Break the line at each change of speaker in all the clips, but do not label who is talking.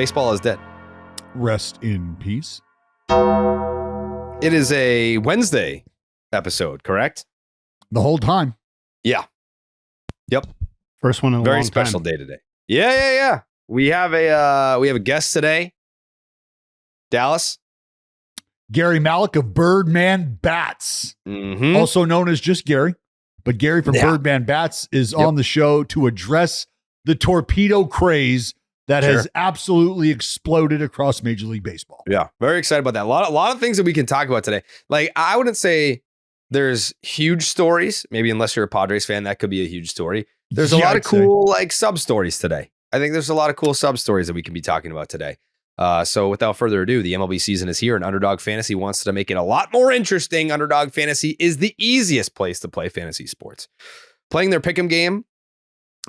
Baseball is dead.
Rest in peace.
It is a Wednesday episode, correct?
The whole time.
Yeah. Yep.
First one in a
Very
long
special
time.
day today. Yeah. We have a guest today. Dallas.
Gary Malik of Birdman Bats,
Mm-hmm.
also known as just Gary. But Gary from Birdman Bats is on the show to address the torpedo craze that has absolutely exploded across Major League Baseball.
Yeah, very excited about that. A lot of things that we can talk about today. Like, I wouldn't say there's huge stories. Maybe unless you're a Padres fan, that could be a huge story. There's a lot of cool like sub stories today. I think there's a lot of cool sub stories that we can be talking about today. So without further ado, the MLB season is here and Underdog Fantasy wants to make it a lot more interesting. Underdog Fantasy is the easiest place to play fantasy sports. Playing their pick'em game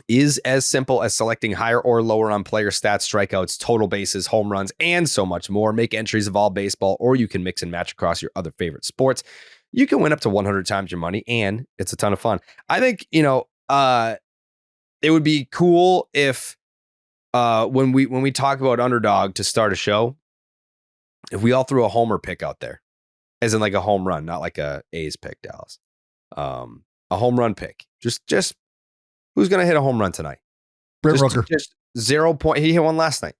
is as simple as selecting higher or lower on player stats, strikeouts, total bases, home runs, and so much more. Make entries of all baseball, or you can mix and match across your other favorite sports. You can win up to 100 times your money, and it's a ton of fun. I think, it would be cool if when we talk about Underdog to start a show, if we all threw a homer pick out there, as in like a home run, not like a A's pick, Dallas, a home run pick, just who's going to hit a home run tonight?
Brent Rooker.
Just 0 point. He hit one last night.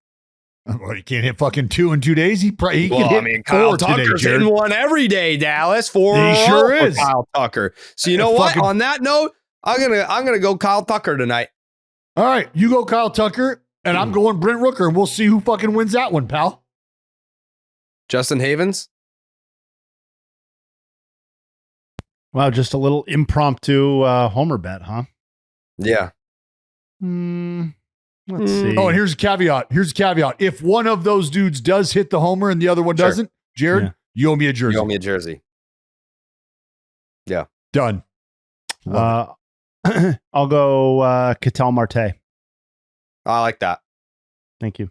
Well, he can't hit fucking 2 in 2 days. He can hit
Kyle
4 today,
Tucker's
Jared.
hitting one every day, Dallas. 4
He sure is.
Kyle Tucker. So you know what? On that note, I'm gonna go Kyle Tucker tonight.
All right, you go Kyle Tucker, and I'm going Brent Rooker, and we'll see who fucking wins that one, pal.
Justin Havens.
Wow, just a little impromptu homer bet, huh?
Yeah.
Let's see.
Oh, and here's a caveat. If one of those dudes does hit the homer and the other one doesn't, Jared, you owe me a jersey.
You owe me a jersey. Yeah.
Done.
I'll go Ketel Marte.
I like that.
Thank you.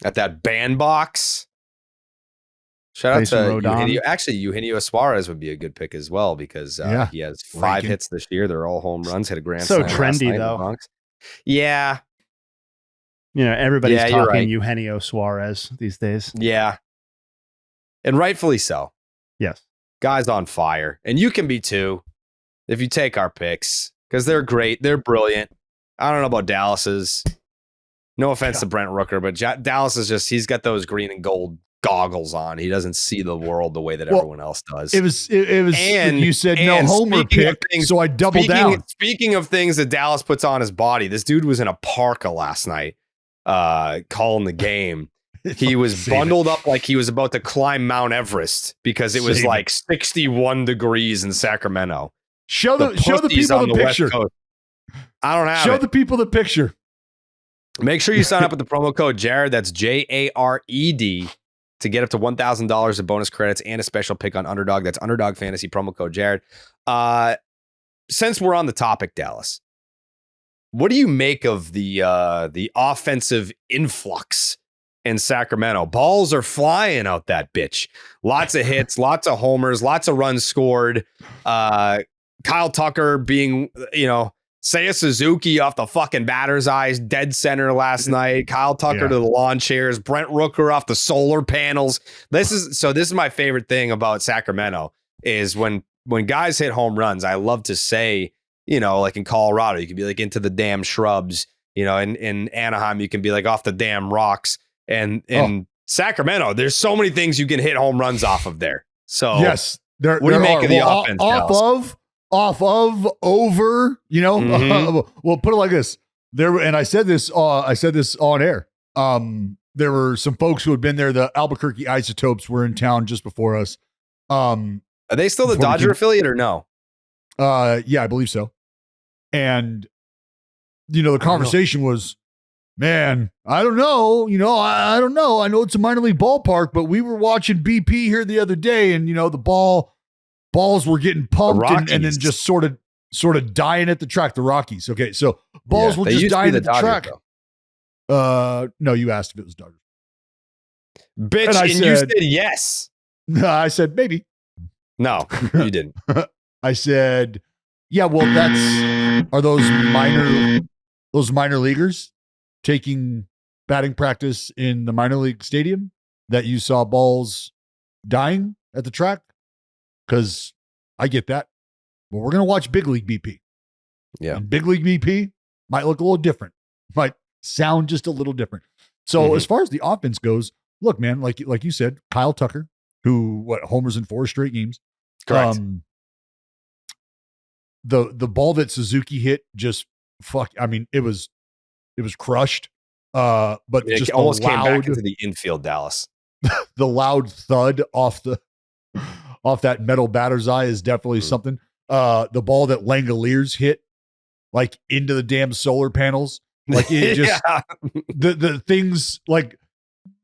At that bandbox. Shout out to Eugenio. Actually, Eugenio Suarez would be a good pick as well because he has 5 hits this year. They're all home runs. Hit a grand slam.
So trendy though.
Yeah.
Everybody's talking Eugenio Suarez these days.
Yeah. And rightfully so.
Yes.
Guy's on fire. And you can be too if you take our picks because they're great. They're brilliant. I don't know about Dallas's. No offense to Brent Rooker, but Dallas is he's got those green and gold goggles on. He doesn't see the world the way that everyone else does.
It was and you said no homer pick, so I doubled down.
Speaking of things that Dallas puts on his body, this dude was in a parka last night calling the game. He was bundled up like he was about to climb Mount Everest because it was like 61 degrees in Sacramento.
Show the people the picture.
I don't have
Show the people the picture.
Make sure you sign up with the promo code Jared. That's JARED to get up to $1,000 of bonus credits and a special pick on Underdog. That's Underdog Fantasy promo code Jared. Since we're on the topic, Dallas, what do you make of the offensive influx in Sacramento? Balls are flying out that bitch. Lots of hits, lots of homers, lots of runs scored. Kyle Tucker being, Seiya Suzuki off the fucking batter's eyes, dead center last night. Kyle Tucker to the lawn chairs. Brent Rooker off the solar panels. This is my favorite thing about Sacramento is when guys hit home runs. I love to say, like in Colorado, you can be like into the damn shrubs. In Anaheim, you can be like off the damn rocks. And in Sacramento, there's so many things you can hit home runs off of there. So
yes,
what do you make of the offense?
Off of, over, we'll put it like this. And I said this on air. There were some folks who had been there. The Albuquerque Isotopes were in town just before us.
Are they still the Dodger affiliate or no?
Yeah, I believe so. And, the conversation was, man, I don't know. I don't know. I know it's a minor league ballpark, but we were watching BP here the other day and, the balls were getting pumped and then just sort of dying at the track. The Rockies. Okay. So balls were just dying at the track. No, you asked if it was Dodgers.
Bitch. And you said yes.
No, I said, maybe.
No, you didn't.
I said, yeah, well, are those minor leaguers taking batting practice in the minor league stadium that you saw balls dying at the track? Because I get that. But we're going to watch Big League BP.
Yeah.
And Big League BP might look a little different, might sound just a little different. So as far as the offense goes, look, man, like you said, Kyle Tucker, who homers in 4 straight games.
Correct.
The ball that Suzuki hit just it was crushed. But
it
just
almost came back into the infield, Dallas.
The loud thud off that metal batter's eye is definitely something. The ball that Langoliers hit like into the damn solar panels, like it just the things like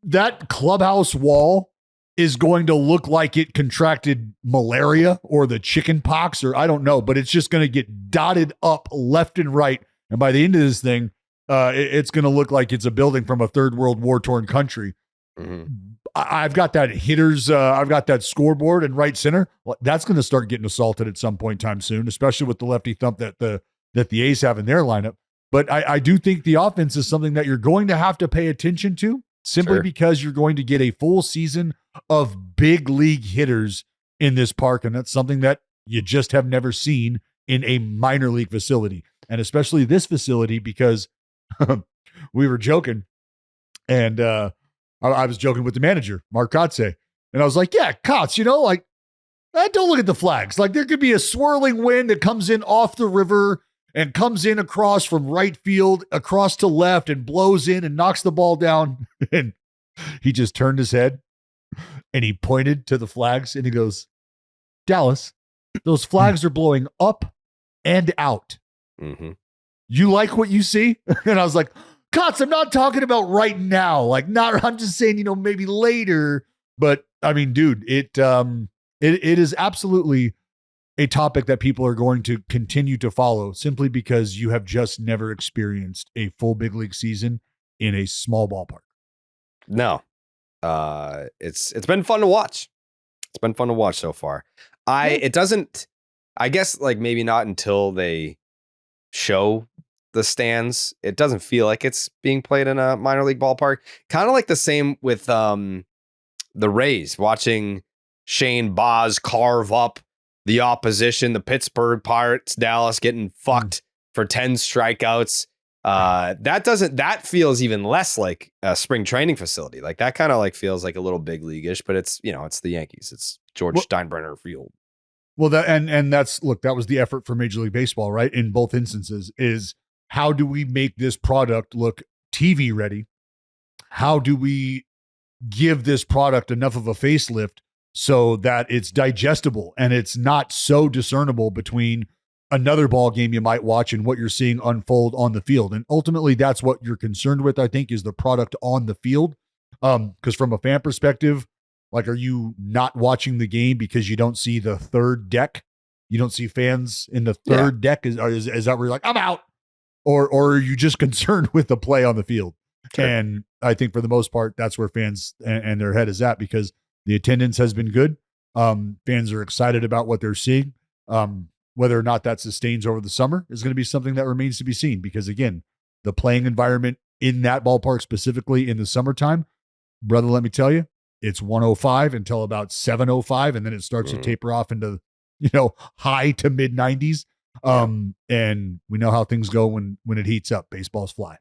that clubhouse wall is going to look like it contracted malaria or the chicken pox, or I don't know, but it's just going to get dotted up left and right. And by the end of this thing, it's going to look like it's a building from a third world war torn country. I've got that I've got that scoreboard in right center. That's going to start getting assaulted at some point in time soon, especially with the lefty thump that the A's have in their lineup. But I do think the offense is something that you're going to have to pay attention to, simply because you're going to get a full season of big league hitters in this park. And that's something that you just have never seen in a minor league facility. And especially this facility, because we were joking and I was joking with the manager, Mark Kotze. And I was like, yeah, Kotz, don't look at the flags. Like there could be a swirling wind that comes in off the river and comes in across from right field, across to left, and blows in and knocks the ball down. And he just turned his head and he pointed to the flags and he goes, Dallas, those flags are blowing up and out. You like what you see? And I was like, Kotz, I'm not talking about right now. I'm just saying, maybe later. But I mean, dude, it is absolutely a topic that people are going to continue to follow simply because you have just never experienced a full big league season in a small ballpark.
No, it's been fun to watch. It's been fun to watch so far. I guess maybe not until they show the stands, it doesn't feel like it's being played in a minor league ballpark. Kind of like the same with the Rays, watching Shane Baz carve up the opposition, the Pittsburgh Pirates, Dallas getting fucked for 10 strikeouts. That feels even less like a spring training facility. Like that kind of feels like a little big league-ish, but it's, it's the Yankees. It's George Steinbrenner Field.
Well, that was the effort for Major League Baseball, right? In both instances is, how do we make this product look TV ready? How do we give this product enough of a facelift so that it's digestible and it's not so discernible between another ball game you might watch and what you're seeing unfold on the field? And ultimately, that's what you're concerned with, I think, is the product on the field. Because from a fan perspective, are you not watching the game because you don't see the third deck? You don't see fans in the third deck? Is that where you're like, I'm out? Or are you just concerned with the play on the field? Sure. And I think for the most part, that's where fans and their head is at, because the attendance has been good. Fans are excited about what they're seeing. Whether or not that sustains over the summer is going to be something that remains to be seen, because again, the playing environment in that ballpark, specifically in the summertime, brother, let me tell you, it's 105 until about 705. And then it starts to taper off into, high to mid 90s. And we know how things go when it heats up. Baseballs fly.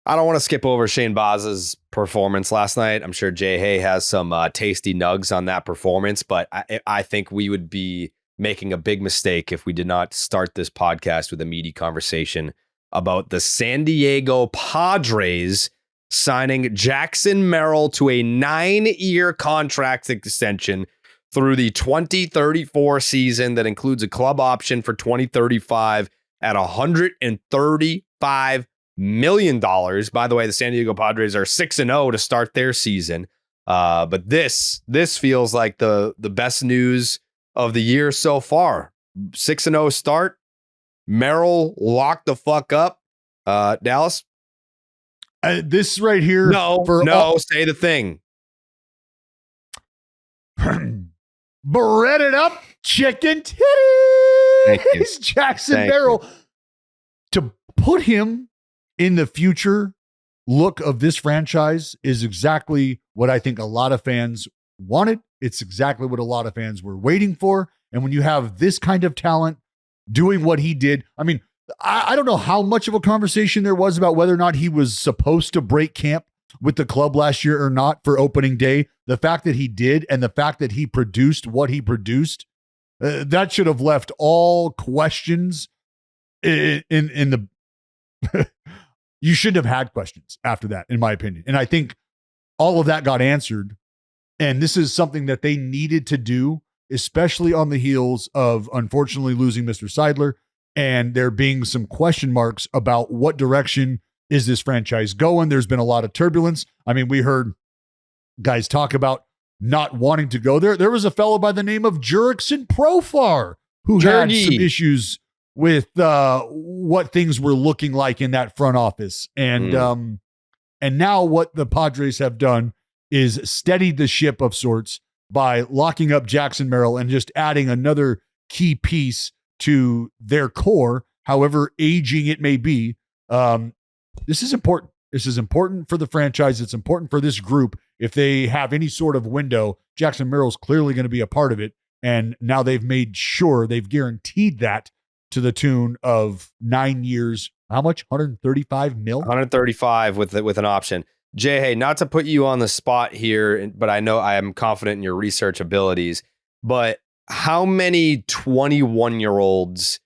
I don't want to skip over Shane Baz's performance last night. I'm sure Jay Hay has some tasty nugs on that performance, but I think we would be making a big mistake if we did not start this podcast with a meaty conversation about the San Diego Padres signing Jackson Merrill to a 9-year contract extension through the 2034 season that includes a club option for 2035 at $135 million. By the way, the San Diego Padres are 6-0 to start their season. But this feels like the best news of the year so far. 6-0 start. Merrill locked the fuck up. Dallas?
This right here.
Say the thing.
Breaded up chicken titties.
Thank you.
Jackson Merrill. To put him in the future look of this franchise is exactly what I think a lot of fans wanted. It's exactly what a lot of fans were waiting for. And when you have this kind of talent doing what he did, I mean, I don't know how much of a conversation there was about whether or not he was supposed to break camp with the club last year or not for opening day. The fact that he did and the fact that he produced what he produced, that should have left all questions in the you shouldn't have had questions after that, in my opinion. And I think all of that got answered. And this is something that they needed to do, especially on the heels of unfortunately losing Mr. Seidler and there being some question marks about what direction is this franchise going. There's been a lot of turbulence. I mean, we heard guys talk about not wanting to go there. There was a fellow by the name of Jurickson Profar who had some issues with what things were looking like in that front office. And now what the Padres have done is steadied the ship of sorts by locking up Jackson Merrill and just adding another key piece to their core, however aging it may be. This is important. This is important for the franchise. It's important for this group. If they have any sort of window, Jackson Merrill's clearly going to be a part of it. And now they've made sure they've guaranteed that to the tune of 9 years. How much? 135 mil?
135 with an option. Jay, hey, not to put you on the spot here, but I know I am confident in your research abilities. But how many 21-year-olds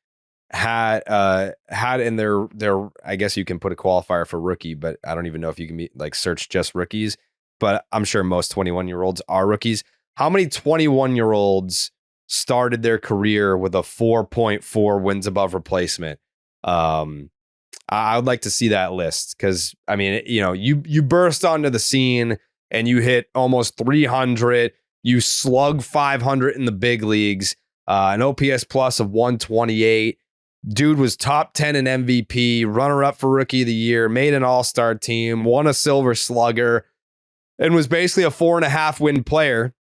had in their I guess you can put a qualifier for rookie, but I don't even know if you can search just rookies. But I'm sure most 21-year-olds are rookies. How many 21-year-olds started their career with a 4.4 wins above replacement? I would like to see that list because, I mean, you burst onto the scene and you hit almost 300. You slug 500 in the big leagues, an OPS plus of 128. Dude was top 10 in MVP, runner up for Rookie of the Year, made an all-star team, won a Silver Slugger, and was basically a 4.5 win player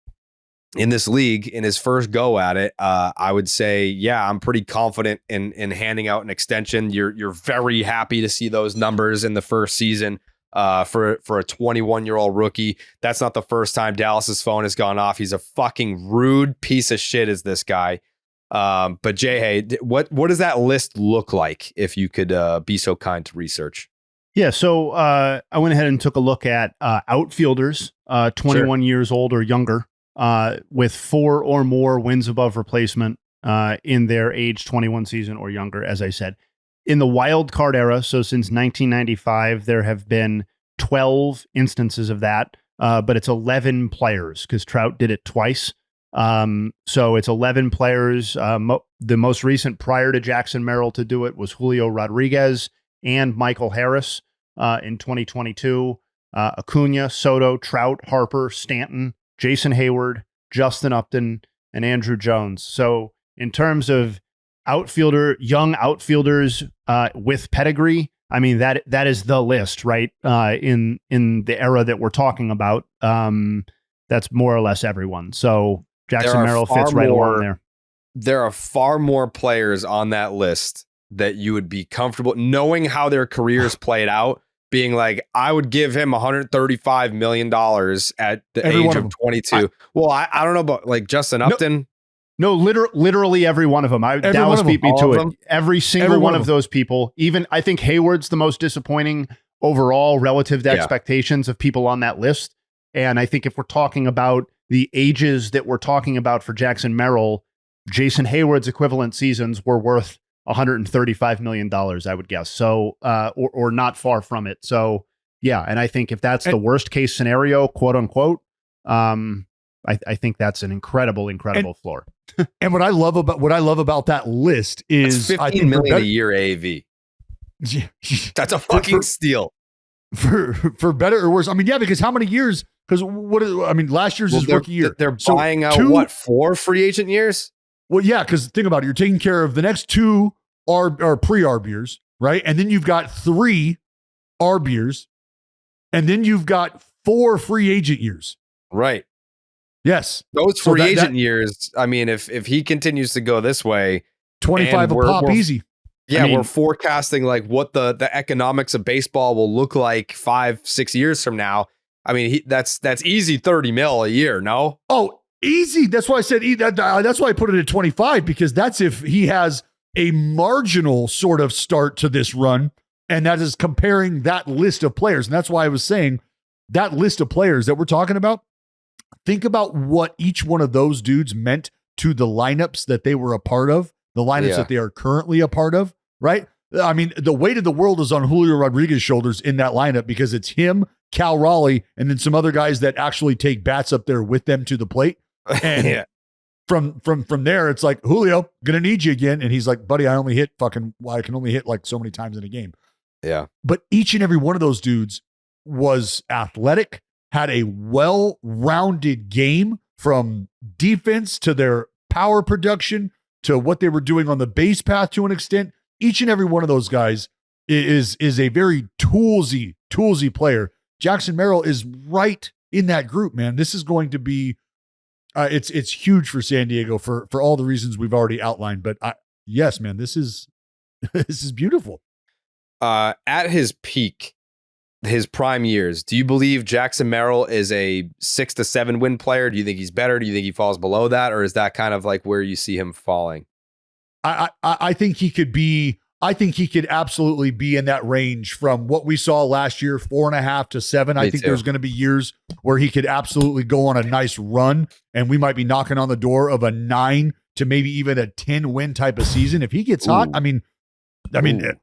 in this league in his first go at it. I would say, yeah, I'm pretty confident in handing out an extension. You're very happy to see those numbers in the first season for a 21-year-old rookie. That's not the first time Dallas's phone has gone off. He's a fucking rude piece of shit, is this guy. But Jay, hey, what does that list look like if you could be so kind to research?
Yeah, so I went ahead and took a look at outfielders 21 years old or younger with 4 or more wins above replacement in their age 21 season or younger, as I said. In the wild card era, so since 1995, there have been 12 instances of that, but it's 11 players because Trout did it twice. So it's 11 players. The most recent prior to Jackson Merrill to do it was Julio Rodriguez and Michael Harris in 2022. Acuna, Soto, Trout, Harper, Stanton, Jason Hayward, Justin Upton, and Andrew Jones. So in terms of young outfielders with pedigree, I mean, that is the list, right? In the era that we're talking about, that's more or less everyone. So Jackson Merrill fits right along there.
There are far more players on that list that you would be comfortable knowing how their careers played out, being like, I would give him $135 million at the age of 22. I don't know about like Justin Upton.
No, literally every one of them. Dallas beat me to it. Every single one of those people. Even I think Hayward's the most disappointing overall relative to expectations of people on that list. And I think if we're talking about the ages that we're talking about for Jackson Merrill, Jason Hayward's equivalent seasons were worth $135 million, I would guess. So, or not far from it. So, yeah. And I think if that's the worst case scenario, quote unquote, I think that's an incredible floor.
And what I love about that list is
that's $15 million a year AAV. That's a fucking steal.
For better or worse. I mean, yeah, because how many years? Because last year's his rookie year.
They're buying out 4 free agent years?
Well, yeah, because think about it. You're taking care of the next 2 are pre-ARB years, right? And then you've got 3 ARB years, and then you've got 4 free agent years.
Right.
Yes.
Those free agent years, I mean, if he continues to go this way,
25 will pop easy.
Yeah, I mean, we're forecasting like what the economics of baseball will look like 5-6 years from now. I mean, that's easy 30 mil a year, no?
Oh, easy. That's why I said that's why I put it at 25, because that's if he has a marginal sort of start to this run, and that is comparing that list of players. And that's why I was saying that list of players that we're talking about, think about what each one of those dudes meant to the lineups that they were a part of, the lineups that they are currently a part of, right? I mean, the weight of the world is on Julio Rodriguez's shoulders in that lineup, because it's him, Cal Raleigh, and then some other guys that actually take bats up there with them to the plate. And from there, it's like, Julio, gonna need you again. And he's like, buddy, I can only hit like so many times in a game.
Yeah.
But each and every one of those dudes was athletic, had a well-rounded game, from defense to their power production to what they were doing on the base path to an extent. Each and every one of those guys is a very toolsy player. Jackson Merrill is right in that group, man. This is going to be, it's huge for San Diego for all the reasons we've already outlined. But yes, man, this is beautiful.
At his peak, his prime years, do you believe Jackson Merrill is a 6 to 7 win player? Do you think he's better? Do you think he falls below that? Or is that kind of like where you see him falling?
I think he could be, I think he could absolutely be in that range from what we saw last year, 4.5 to 7. I think there's going to be years where he could absolutely go on a nice run, and we might be knocking on the door of a 9 to maybe even a 10 win type of season. If he gets hot, I mean,
24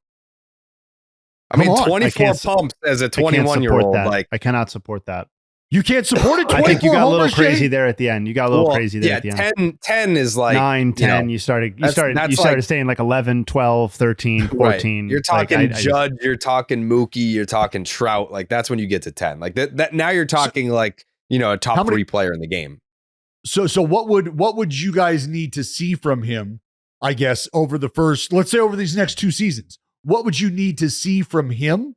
pumps as a 21-year-old. Like,
I cannot support that.
You can't support it.
I think you got a little crazy there at the end. You got a little crazy there at the end.
10 is like
9, 10. You started staying like 11, 12, 13, 14.
Right. You're talking Judge, you're talking Mookie, you're talking Trout. Like, that's when you get to 10. Like that now you're talking a top 3 player in the game.
So what would you guys need to see from him, I guess, over these next 2 seasons? What would you need to see from him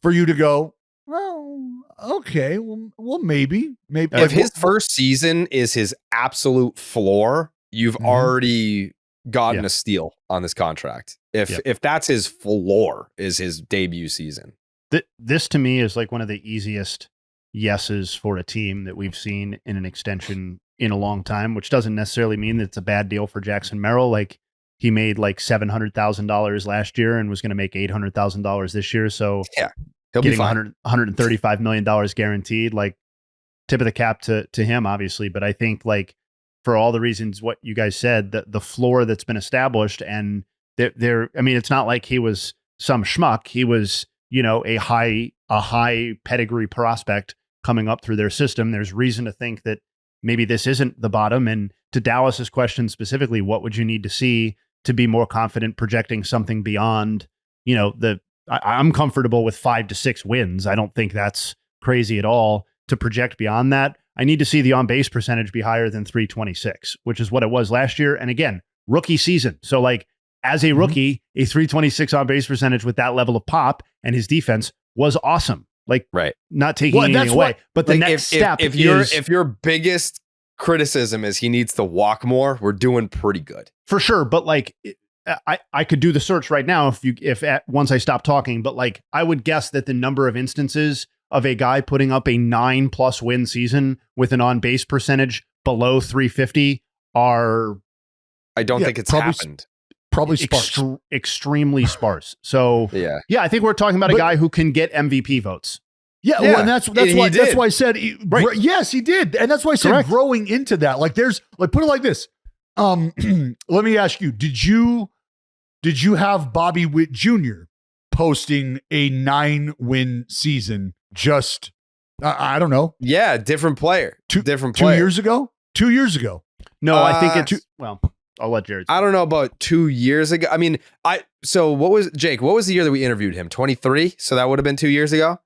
for you to go, well, okay, well, maybe.
If his first season is his absolute floor, you've already gotten a steal on this contract. If that's his floor, is his debut season.
This to me is like one of the easiest yeses for a team that we've seen in an extension in a long time, which doesn't necessarily mean that it's a bad deal for Jackson Merrill. Like, he made like $700,000 last year and was going to make $800,000 this year. So
he'll
getting
be fine.
$135 million guaranteed, like, tip of the cap to him, obviously. But I think, like, for all the reasons what you guys said, the floor that's been established, and it's not like he was some schmuck. He was, a high pedigree prospect coming up through their system. There's reason to think that maybe this isn't the bottom. And to Dallas's question specifically, what would you need to see to be more confident projecting something beyond, I'm comfortable with 5 to 6 wins. I don't think that's crazy at all to project beyond that. I need to see the on-base percentage be higher than 326, which is what it was last year. And again, rookie season. So, like, as a rookie, a 326 on-base percentage with that level of pop and his defense was awesome. Like, not taking anything away. But the next step
if your biggest criticism is he needs to walk more, we're doing pretty good.
For sure. But, like, I could do the search right now once I stop talking, but, like, I would guess that the number of instances of a guy putting up a 9+ win season with an on-base percentage below 350 are,
I don't think it's happened.
Probably sparse.
Extremely sparse. So I think we're talking about a guy who can get MVP votes.
Yeah, well, and that's why I said yes, he did. And that's why I said growing into that. Like, there's, like, put it like this. Let me ask you, did you have Bobby Witt Jr. posting a 9-win season just I don't know. Yeah,
different player.
2 years ago? 2 years ago.
No, I think it's I'll let Jared.
I don't know about 2 years ago. I mean, what was the year that we interviewed him? 23? So that would have been 2 years ago?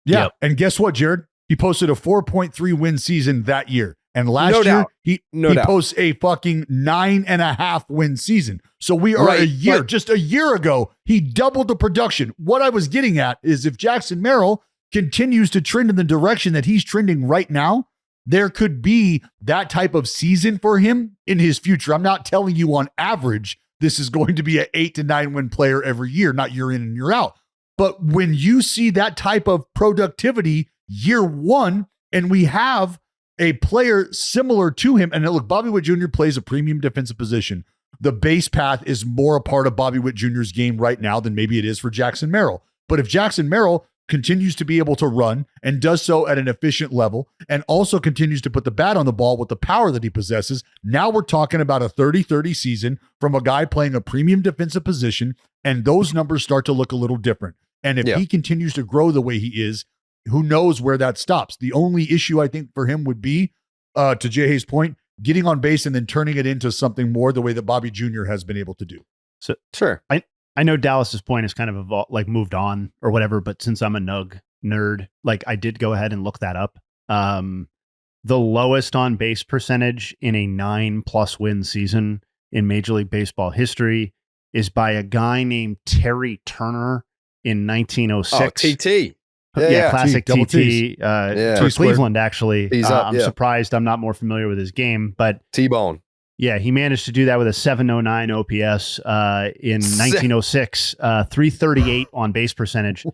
Yeah. Yep. And guess what, Jared? He posted a 4.3 win season that year. And last year, he posts a fucking 9.5 win season. So we are just a year ago, he doubled the production. What I was getting at is, if Jackson Merrill continues to trend in the direction that he's trending right now, there could be that type of season for him in his future. I'm not telling you on average this is going to be an 8 to 9 win player every year, not year in and year out. But when you see that type of productivity year one, and we have a player similar to him, and look, Bobby Witt Jr. plays a premium defensive position. The base path is more a part of Bobby Witt Jr.'s game right now than maybe it is for Jackson Merrill. But if Jackson Merrill continues to be able to run and does so at an efficient level and also continues to put the bat on the ball with the power that he possesses, now we're talking about a 30-30 season from a guy playing a premium defensive position, and those numbers start to look a little different. And if he continues to grow the way he is, who knows where that stops? The only issue I think for him would be, to Jay Hayes' point, getting on base and then turning it into something more the way that Bobby Jr. has been able to do.
So sure. I know Dallas's point is kind of moved on or whatever, but since I'm a Nug nerd, like I did go ahead and look that up. The lowest on base percentage in a 9+ win season in Major League Baseball history is by a guy named Terry Turner in 1906.
Oh, TT.
Classic
Double
TT for Cleveland, actually. I'm surprised I'm not more familiar with his game, but
T-Bone.
Yeah, he managed to do that with a 709 OPS in 1906, 338 on base percentage.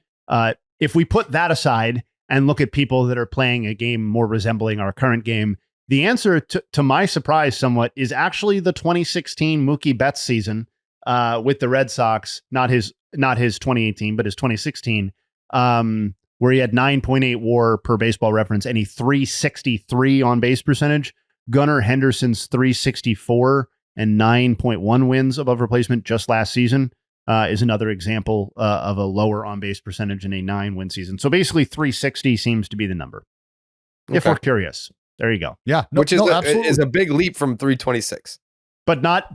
If we put that aside and look at people that are playing a game more resembling our current game, the answer, to my surprise somewhat, is actually the 2016 Mookie Betts season with the Red Sox, not his 2018, but his 2016, where he had 9.8 WAR per Baseball Reference and he 363 on base percentage. Gunnar Henderson's 364 and 9.1 wins above replacement just last season is another example of a lower on-base percentage in a 9-win season. So basically 360 seems to be the number. Okay. If we're curious. There you go.
Yeah.
Which is a big leap from 326.
But not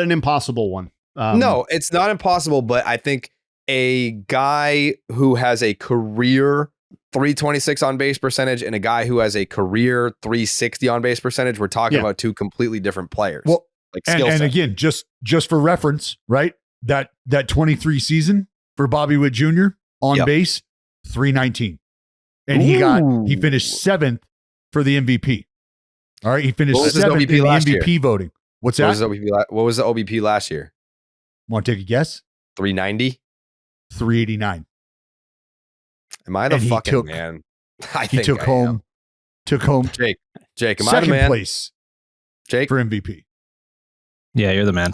an impossible one.
No, it's not impossible, but I think a guy who has a career 326 on base percentage and a guy who has a career 360 on base percentage, we're talking about two completely different players.
Well, and again, just for reference, right? That 23 season for Bobby Witt Jr. on base, 319. And he finished 7th for the MVP. All right, he finished 7th in the MVP voting. What's that?
What was the OBP last year?
Want to take a guess?
390?
389.
Am I the fucking man?
He took home
Jake, am I the man?
Second place,
Jake,
for MVP.
Yeah, you're the man.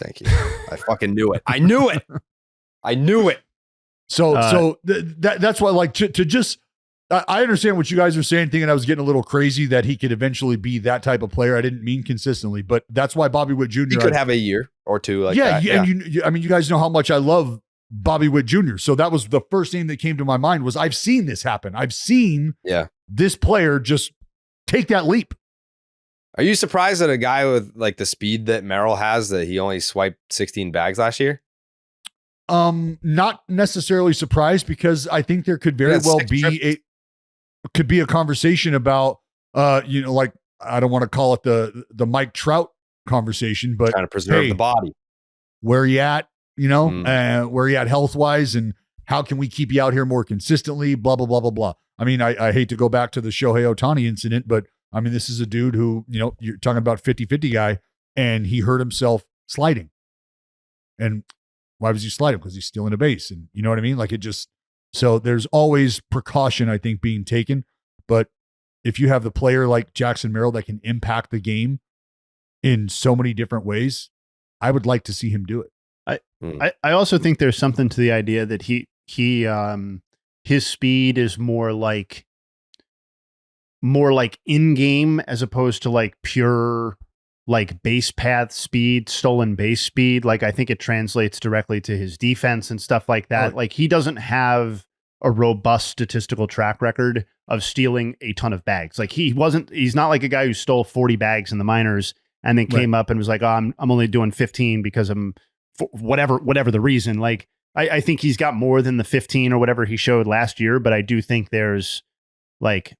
Thank you. I fucking knew it. I knew it.
So that's why, like, to just, I understand what you guys are saying, thinking I was getting a little crazy that he could eventually be that type of player. I didn't mean consistently, but that's why Bobby Witt Jr.
He could have a year or two like that.
And you guys know how much I love Bobby Witt Jr. So that was the first name that came to my mind was I've seen this happen. I've seen this player just take that leap.
Are you surprised that a guy with like the speed that Merrill has, that he only swiped 16 bags last year?
Not necessarily surprised, because I think there could very well be a conversation about like, I don't want to call it the Mike Trout conversation, but
trying to preserve the body.
Where you at? Where you at health wise, and how can we keep you out here more consistently? Blah, blah, blah, blah, blah. I mean, I hate to go back to the Shohei Ohtani incident, but I mean, this is a dude who, you're talking about 50-50 guy, and he hurt himself sliding. And why was he sliding? Because he's stealing a base. And you know what I mean? Like, so there's always precaution, I think, being taken. But if you have the player like Jackson Merrill that can impact the game in so many different ways, I would like to see him do it.
I also think there's something to the idea that his speed is more like in game as opposed to like pure like base path speed, stolen base speed. Like, I think it translates directly to his defense and stuff like that. Like, he doesn't have a robust statistical track record of stealing a ton of bags. Like, he's not like a guy who stole 40 bags in the minors and then came up and was like, oh, I'm only doing 15 because I'm whatever the reason. Like, I think he's got more than the 15 or whatever he showed last year, but I do think there's like,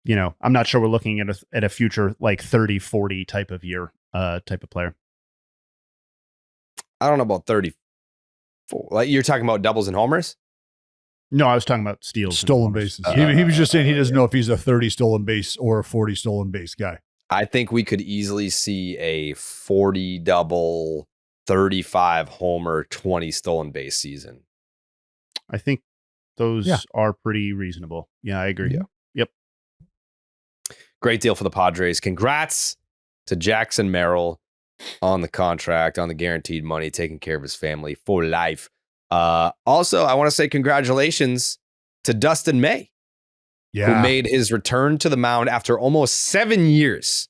I'm not sure we're looking at a future like 30-40 type of year type of player.
I don't know about 34. Like, you're talking about doubles and homers?
No, I was talking about steals.
Stolen bases. He was just saying he doesn't know if he's a 30 stolen base or a 40 stolen base guy.
I think we could easily see a 40 double 35 homer, 20 stolen base season.
I think those are pretty reasonable. Yeah, I agree.
Yeah.
Yep.
Great deal for the Padres. Congrats to Jackson Merrill on the contract, on the guaranteed money, taking care of his family for life. Also, I want to say congratulations to Dustin May, who made his return to the mound after almost 7 years.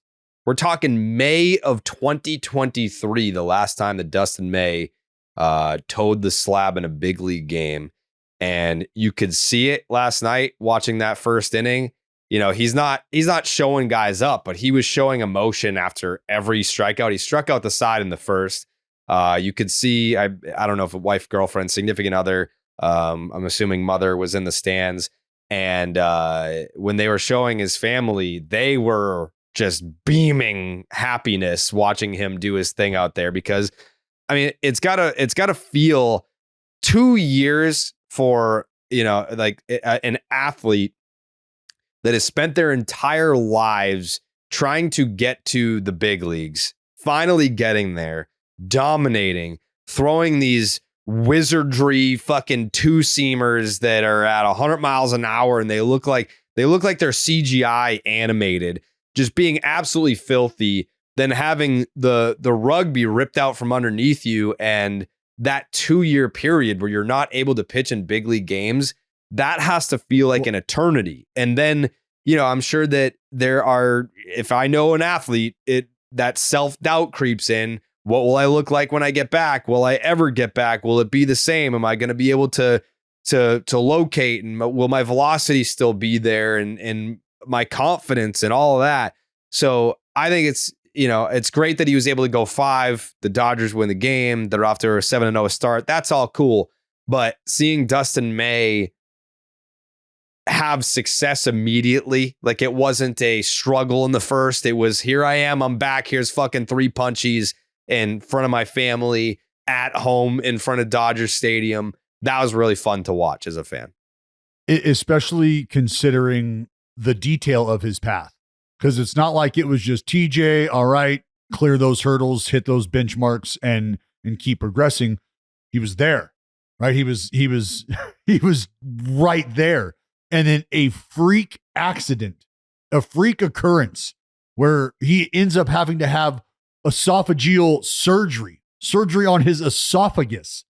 We're talking May of 2023, the last time that Dustin May towed the slab in a big league game. And you could see it last night watching that first inning. You know, he's not showing guys up, but he was showing emotion after every strikeout. He struck out the side in the first. You could see, I don't know if a wife, girlfriend, significant other, I'm assuming mother, was in the stands. And when they were showing his family, they were just beaming happiness watching him do his thing out there, because I mean, it's gotta feel 2 years for, you know, like an athlete that has spent their entire lives trying to get to the big leagues, finally getting there, dominating, throwing these wizardry fucking two-seamers that are at 100 miles an hour, and they look like they're CGI animated, just being absolutely filthy, then having the rug be ripped out from underneath you, and that 2-year period where you're not able to pitch in big league games, that has to feel like an eternity. And then, you know, I'm sure that there are, if I know an athlete, that self-doubt creeps in. What will I look like when I get back? Will I ever get back? Will it be the same? Am I going to be able to locate? And will my velocity still be there? And my confidence and all of that. So I think it's, you know, it's great that he was able to go 5. The Dodgers win the game. They're off to a 7-0 start. That's all cool. But seeing Dustin May have success immediately, like it wasn't a struggle in the first. It was, here I am. I'm back. Here's fucking 3 punchies in front of my family at home in front of Dodger Stadium. That was really fun to watch as a fan.
Especially considering the detail of his path. Because it's not like it was just TJ, all right, clear those hurdles, hit those benchmarks, and keep progressing. He was there, right? He was right there. And then a freak accident, a freak occurrence where he ends up having to have esophageal surgery on his esophagus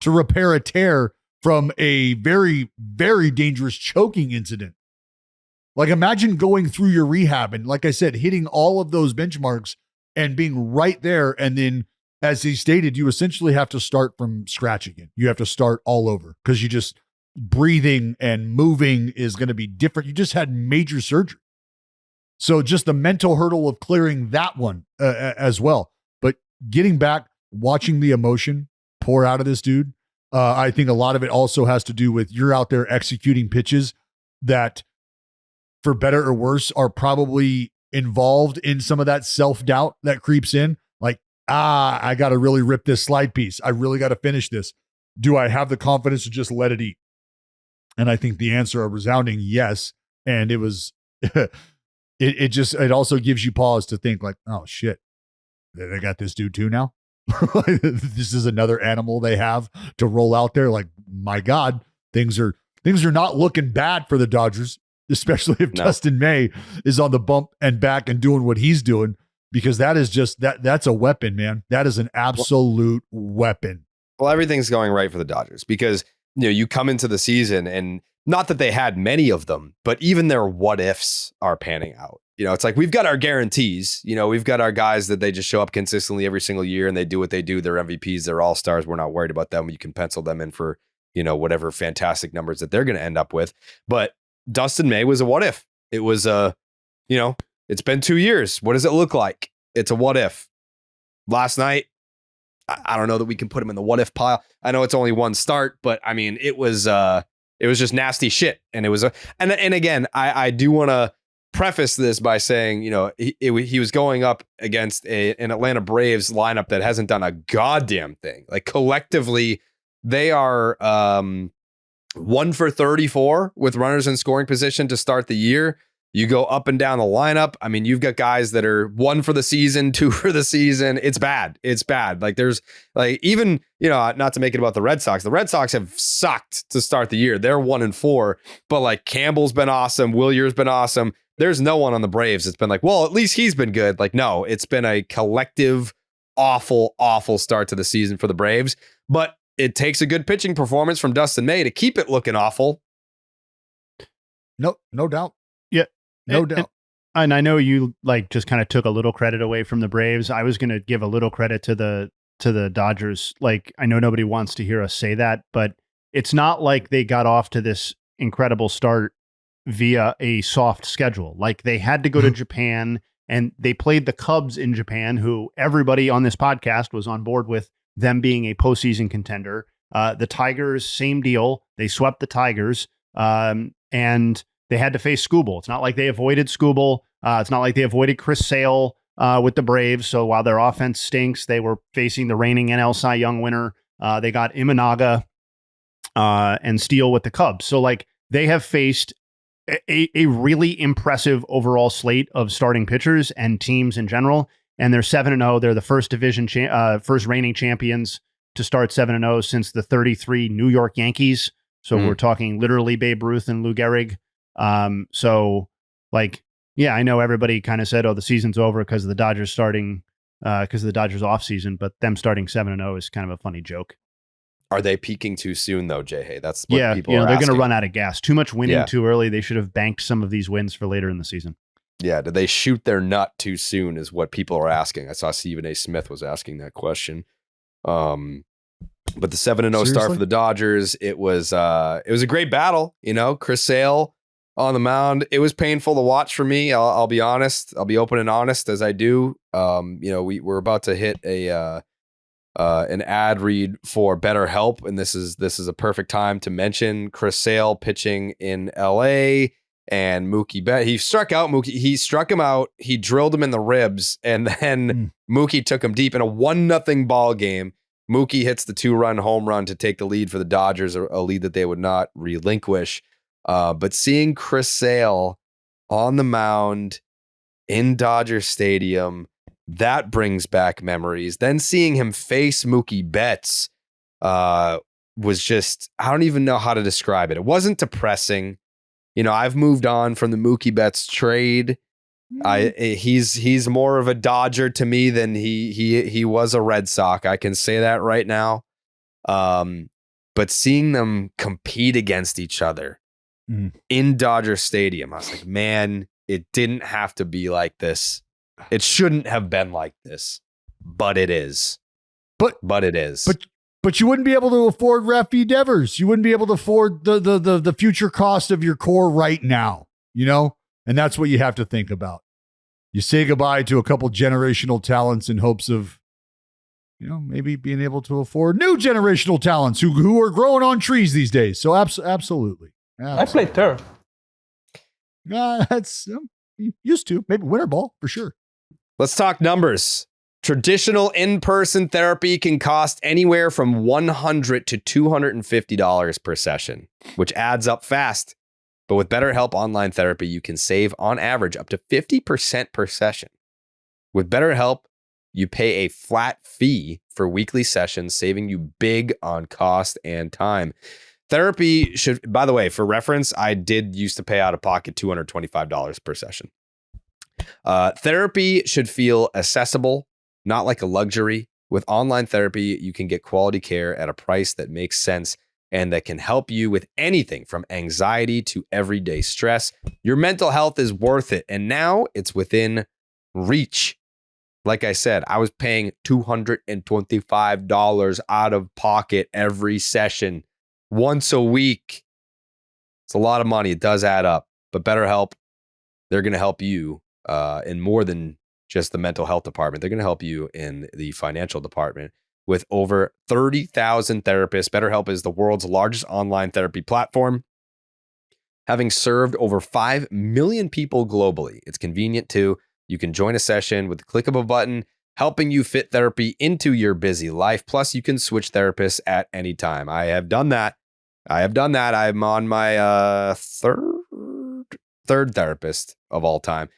to repair a tear from a very, very dangerous choking incident. Like, imagine going through your rehab and, like I said, hitting all of those benchmarks and being right there. And then, as he stated, you essentially have to start from scratch again. You have to start all over because you just breathing and moving is going to be different. You just had major surgery. So just the mental hurdle of clearing that one as well. But getting back, watching the emotion pour out of this dude, I think a lot of it also has to do with you're out there executing pitches that, for better or worse, are probably involved in some of that self-doubt that creeps in. Like, I got to really rip this slide piece. I really got to finish this. Do I have the confidence to just let it eat? And I think the answer, a resounding yes. And it was, it also gives you pause to think like, oh shit, they got this dude too now. This is another animal they have to roll out there. Like, my God, things are not looking bad for the Dodgers, especially if Dustin May is on the bump and back and doing what he's doing, because that is just that's a weapon, man. That is an absolute weapon.
Well, everything's going right for the Dodgers because, you know, you come into the season, and not that they had many of them, but even their what ifs are panning out. You know, it's like, we've got our guarantees, you know, we've got our guys that they just show up consistently every single year and they do what they do. They're MVPs, they're all-stars. We're not worried about them. You can pencil them in for, you know, whatever fantastic numbers that they're going to end up with. But Dustin May was a what if. It was you know, it's been 2 years. What does it look like? It's a what if. Last night, I don't know that we can put him in the what if pile. I know it's only one start, but I mean, it was just nasty shit. And it was and again, I do want to preface this by saying, you know, he was going up against an Atlanta Braves lineup that hasn't done a goddamn thing. Like, collectively, they are 1 for 34 with runners in scoring position to start the year. You go up and down the lineup. I mean, you've got guys that are 1 for the season, 2 for the season. It's bad. It's bad. Like there's like even, not to make it about the Red Sox. The Red Sox have sucked to start the year. They're 1-4, but like Campbell's been awesome. Willier's been awesome. There's no one on the Braves. It's been like, well, at least he's been good. Like, no, it's been a collective, awful start to the season for the Braves. But it takes a good pitching performance from Dustin May to keep it looking awful.
No doubt.
Yeah.
No doubt.
And I know you like just kind of took a little credit away from the Braves. I was going to give a little credit to the Dodgers. Like, I know nobody wants to hear us say that, but it's not like they got off to this incredible start via a soft schedule. Like they had to go to Japan and they played the Cubs in Japan, who everybody on this podcast was on board with them being a postseason contender. The Tigers, same deal. They swept the Tigers and they had to face Skubal. It's not like they avoided Skubal. It's not like they avoided Chris Sale with the Braves. So while their offense stinks, they were facing the reigning NL Cy Young winner. They got Imanaga and Steele with the Cubs. So like they have faced a really impressive overall slate of starting pitchers and teams in general. And they're 7-0. They're the first division, first reigning champions to start 7-0 since the 33 New York Yankees. So we're talking literally Babe Ruth and Lou Gehrig. So like, yeah, I know everybody kind of said, oh, the season's over because of the Dodgers starting, because of the Dodgers off season, but them starting 7-0 is kind of a funny joke.
Are they peaking too soon though, Jay? Hey, that's what people are
they're
asking.
going to run out of gas. Too much winning too early. They should have banked some of these wins for later in the season.
Yeah, did they shoot their nut too soon is what people are asking. I saw Stephen A. Smith was asking that question. But the 7-0 start for the Dodgers, it was a great battle. Chris Sale on the mound. It was painful to watch for me. I'll be honest. I'll be open and honest as I do. We're about to hit an ad read for BetterHelp, and this is a perfect time to mention Chris Sale pitching in LA and Mookie Betts. He struck out Mookie. He struck him out. He drilled him in the ribs, and then Mookie took him deep in a 1-0 ball game. Mookie hits the 2-run home run to take the lead for the Dodgers, a lead that they would not relinquish. But seeing Chris Sale on the mound in Dodger Stadium, that brings back memories. Then seeing him face Mookie Betts was just, I don't even know how to describe it. It wasn't depressing. I've moved on from the Mookie Betts trade. He's more of a Dodger to me than he was a Red Sox. I can say that right now. But seeing them compete against each other in Dodger Stadium, I was like, man, it didn't have to be like this. It shouldn't have been like this, but it is. But it is.
But you wouldn't be able to afford Rafi Devers. You wouldn't be able to afford the future cost of your core right now, And that's what you have to think about. You say goodbye to a couple generational talents in hopes of, maybe being able to afford new generational talents who are growing on trees these days. So absolutely.
I played turf.
That's used to. Maybe winter ball for sure.
Let's talk numbers. Traditional in-person therapy can cost anywhere from $100 to $250 per session, which adds up fast. But with BetterHelp Online Therapy, you can save on average up to 50% per session. With BetterHelp, you pay a flat fee for weekly sessions, saving you big on cost and time. Therapy should, by the way, for reference, I did used to pay out of pocket $225 per session. Therapy should feel accessible, not like a luxury. With online therapy, you can get quality care at a price that makes sense and that can help you with anything from anxiety to everyday stress. Your mental health is worth it, and now it's within reach. Like I said, I was paying $225 out of pocket every session once a week. It's a lot of money. It does add up. But BetterHelp, they're going to help you in more than just the mental health department. They're going to help you in the financial department. With over 30,000 therapists, BetterHelp is the world's largest online therapy platform, having served over 5 million people globally. It's convenient too. You can join a session with the click of a button, helping you fit therapy into your busy life. Plus, you can switch therapists at any time. I have done that. I'm on my third therapist of all time.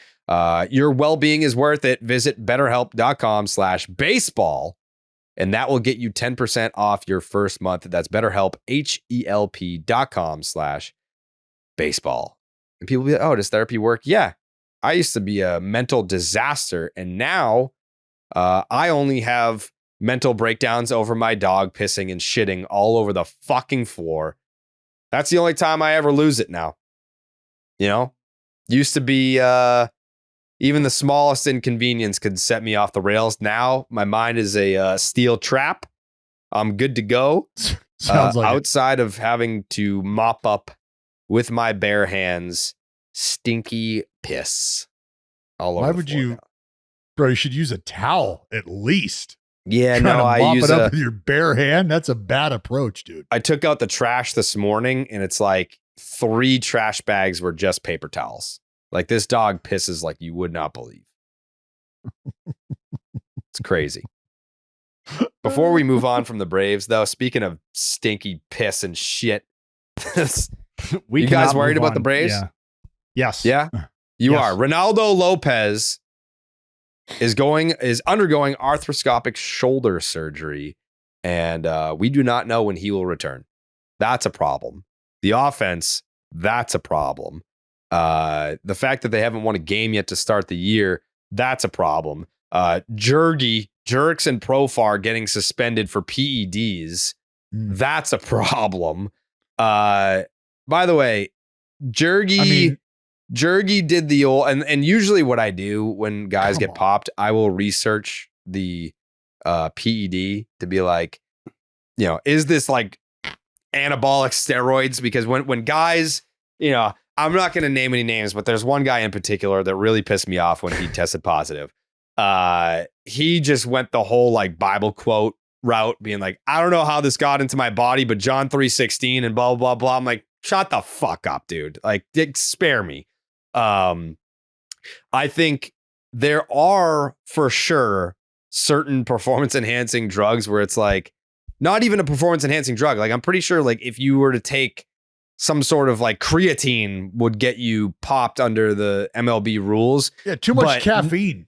Your well-being is worth it. Visit betterhelp.com/baseball, and that will get you 10% off your first month. That's BetterHelp, HELP.com/baseball. And people be like, oh, does therapy work? Yeah. I used to be a mental disaster, and now I only have mental breakdowns over my dog pissing and shitting all over the fucking floor. That's the only time I ever lose it now. You know, used to be even the smallest inconvenience could set me off the rails. Now my mind is a steel trap. I'm good to go.
Sounds like
outside of having to mop up with my bare hands stinky piss all over.
Why
the
would
floor
you,
now.
bro? You should use a towel at least.
Yeah,
Trying
no,
to
I
mop
use
it up with your bare hand. That's a bad approach, dude.
I took out the trash this morning, and it's like 3 trash bags were just paper towels. Like, this dog pisses like you would not believe. It's crazy. Before we move on from the Braves, though, speaking of stinky piss and shit, you guys worried about the Braves?
Yeah. Yes.
Yeah, you
Yes.
are. Ronaldo Lopez is undergoing arthroscopic shoulder surgery, and we do not know when he will return. That's a problem. The offense, that's a problem. The fact that they haven't won a game yet to start the year, that's a problem. Jergy, Jerks and Profar getting suspended for PEDs, that's a problem. By the way, Jergy did the old, and usually what I do when guys get popped, I will research the PED to be like, you know, is this like anabolic steroids? Because when guys, you know, I'm not going to name any names, but there's one guy in particular that really pissed me off when he tested positive. He just went the whole like Bible quote route, being like, I don't know how this got into my body, but John 3:16 and blah, blah, blah. I'm like, shut the fuck up, dude. Like, spare me. I think there are for sure certain performance enhancing drugs where it's like not even a performance enhancing drug. Like, I'm pretty sure like if you were to take some sort of like creatine would get you popped under the MLB rules.
Yeah, too much caffeine.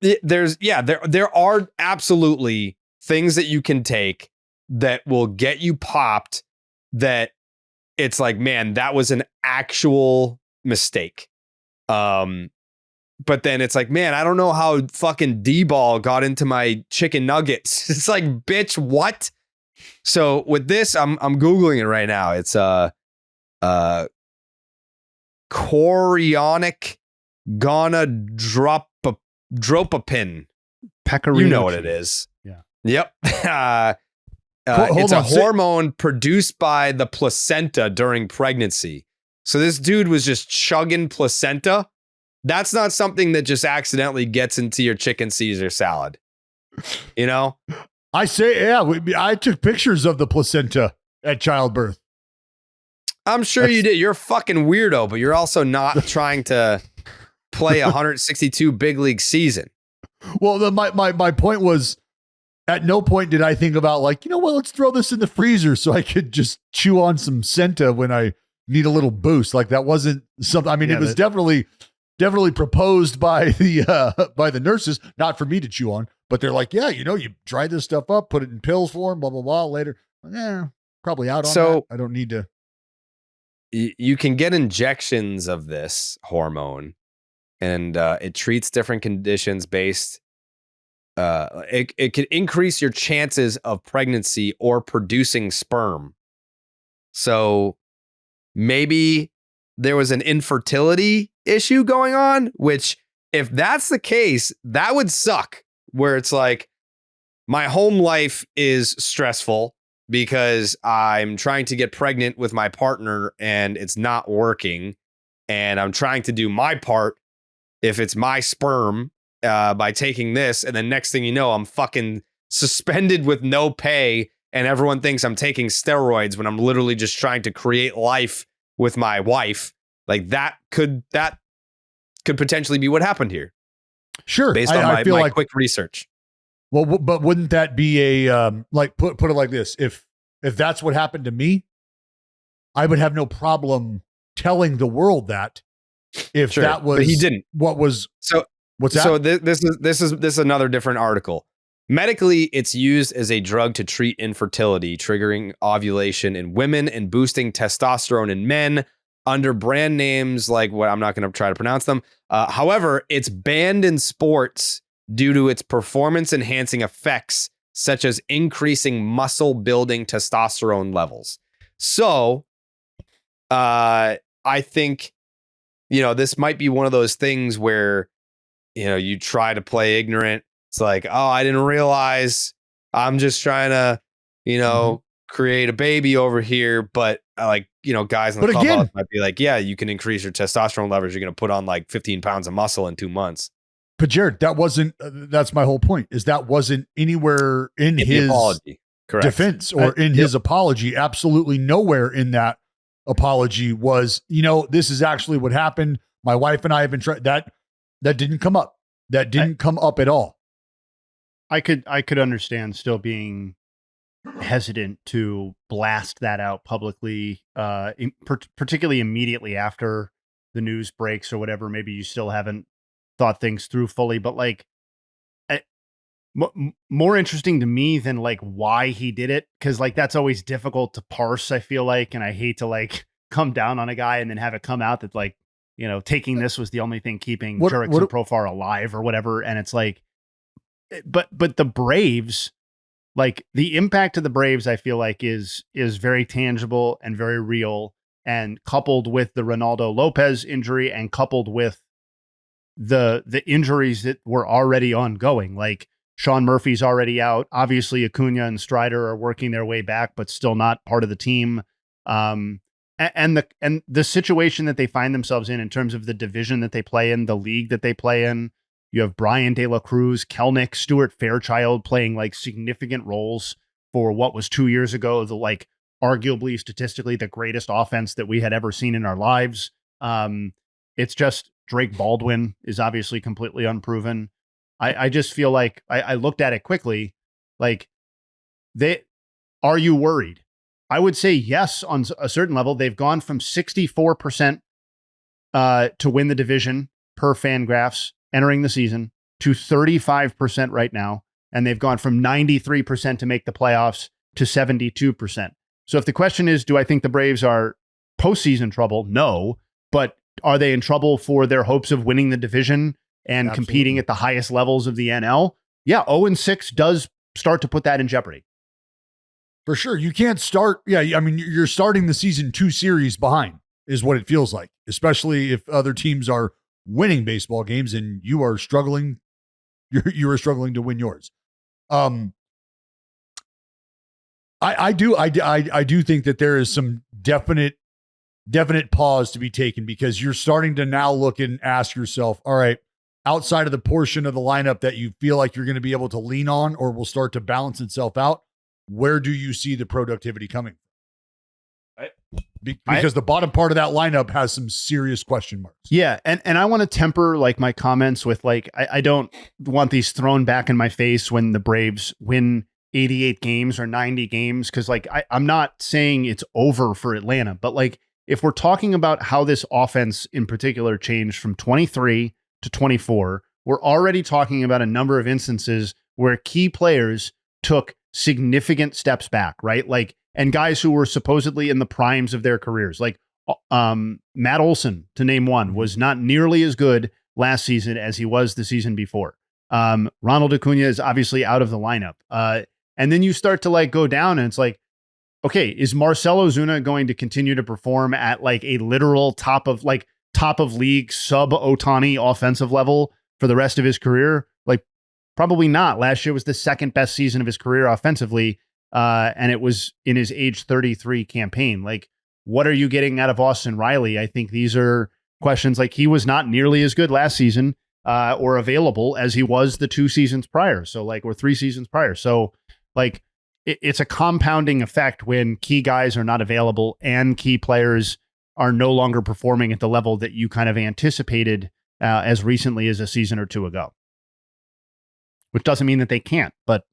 There are absolutely things that you can take that will get you popped that it's like, man, that was an actual mistake. But then it's like, man, I don't know how fucking D-ball got into my chicken nuggets. It's like, bitch, what? So with this, I'm Googling it right now. It's chorionic gonadotropin.
Pecorino.
You know what it is.
Yeah.
Yep.
Hold
it's a
on,
hormone produced by the placenta during pregnancy. So this dude was just chugging placenta. That's not something that just accidentally gets into your chicken Caesar salad. You know?
I say, yeah, I took pictures of the placenta at childbirth.
I'm sure you did. You're a fucking weirdo, but you're also not trying to play a 162 big league season.
Well, my point was, at no point did I think about like, you know what, let's throw this in the freezer so I could just chew on some Senta when I need a little boost. Like, that wasn't something. I mean, it was definitely proposed by the nurses, not for me to chew on, but they're like, yeah, you know, you dry this stuff up, put it in pills form, blah, blah, blah. Later, probably out on that. I don't need to.
You can get injections of this hormone, and it treats different conditions based. It could increase your chances of pregnancy or producing sperm. So maybe there was an infertility issue going on, which if that's the case, that would suck. Where it's like, my home life is stressful because I'm trying to get pregnant with my partner and it's not working. And I'm trying to do my part if it's my sperm by taking this. And then next thing you know, I'm fucking suspended with no pay. And everyone thinks I'm taking steroids when I'm literally just trying to create life with my wife. Like, that could potentially be what happened here.
Sure.
Based on my quick research.
Well, but wouldn't that be a like put it like this? If that's what happened to me, I would have no problem telling the world that if that was,
but he didn't.
What was
so?
What's that?
So this is another different article. Medically, it's used as a drug to treat infertility, triggering ovulation in women and boosting testosterone in men under brand names like what I'm not going to try to pronounce them. However, it's banned in sports due to its performance enhancing effects, such as increasing muscle building testosterone levels. So I think, this might be one of those things where, you try to play ignorant. It's like, oh, I didn't realize, I'm just trying to, create a baby over here. But guys in the clubhouse might be like, yeah, you can increase your testosterone levels. You're going to put on like 15 pounds of muscle in 2 months.
But Jared, that wasn't, that's my whole point, is that wasn't anywhere in his
apology. Correct.
Defense or in his apology. Absolutely nowhere in that apology was, this is actually what happened. My wife and I have been trying that didn't come up. That didn't come up at all.
I could understand still being hesitant to blast that out publicly, particularly immediately after the news breaks or whatever. Maybe you still haven't thought things through fully, but more interesting to me than why he did it, because that's always difficult to parse, I feel like, and I hate to come down on a guy and then have it come out that taking this was the only thing keeping Jurickson and Profar alive or whatever. And it's but the Braves, the impact of the Braves, I feel like is very tangible and very real. And coupled with the Ronaldo Lopez injury and coupled with the injuries that were already ongoing, Sean Murphy's already out. Obviously Acuna and Strider are working their way back, but still not part of the team. And the situation that they find themselves in terms of the division that they play in, the league that they play in. You have Brian De La Cruz, Kelnick, Stuart Fairchild playing significant roles for what was 2 years ago, the arguably statistically the greatest offense that we had ever seen in our lives. It's just Drake Baldwin is obviously completely unproven. I just feel like I looked at it quickly. Are you worried? I would say yes, on a certain level. They've gone from 64% to win the division per Fangraphs entering the season to 35% right now. And they've gone from 93% to make the playoffs to 72%. So if the question is, do I think the Braves are postseason trouble? No. But are they in trouble for their hopes of winning the division and
Absolutely.
Competing at the highest levels of the NL? Yeah, 0-6 does start to put that in jeopardy.
For sure. You can't start. Yeah. I mean, you're starting the season 2 series behind is what it feels like, especially if other teams are winning baseball games and you are struggling. You are struggling to win yours. I do think that there is some definite pause to be taken, because you're starting to now look and ask yourself, all right, outside of the portion of the lineup that you feel like you're going to be able to lean on or will start to balance itself out, where do you see the productivity coming? Because the bottom part of that lineup has some serious question marks.
Yeah. And I want to temper my comments with I don't want these thrown back in my face when the Braves win 88 games or 90 games. Cause I'm not saying it's over for Atlanta, but if we're talking about how this offense in particular changed from 23 to 24, we're already talking about a number of instances where key players took significant steps back, right? And guys who were supposedly in the primes of their careers, Matt Olson, to name one, was not nearly as good last season as he was the season before. Ronald Acuna is obviously out of the lineup. And then you start to go down and it's okay, is Marcell Ozuna going to continue to perform at a literal top of league sub Ohtani offensive level for the rest of his career? Probably not. Last year was the second best season of his career offensively. And it was in his age 33 campaign. What are you getting out of Austin Riley? I think these are questions. He was not nearly as good last season or available as he was the 2 seasons prior. So or 3 seasons prior. So it's a compounding effect when key guys are not available and key players are no longer performing at the level that you kind of anticipated as recently as a season or 2 ago. Which doesn't mean that they can't, but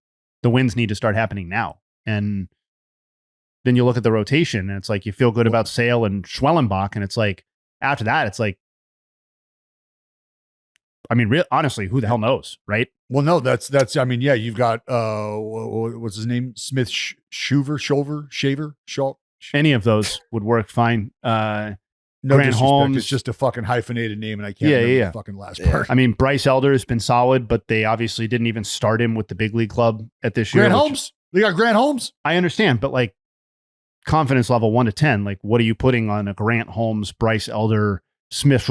the wins need to start happening now. And then you look at the rotation and it's you feel good about Sale and Schwellenbach. And it's after that, it's I mean, honestly, who the hell knows, right?
Well, no, that's. I mean, yeah, you've got what's his name? Smith Shaver.
Any of those would work fine.
No
Grant
disrespect,
Holmes.
it's just a fucking hyphenated name, and I can't remember the fucking last part.
I mean, Bryce Elder has been solid, but they obviously didn't even start him with the big league club at this year.
Grant Holmes. They got Grant Holmes.
I understand, but like confidence level 1 to 10, like what are you putting on a Grant Holmes, Bryce Elder, Smith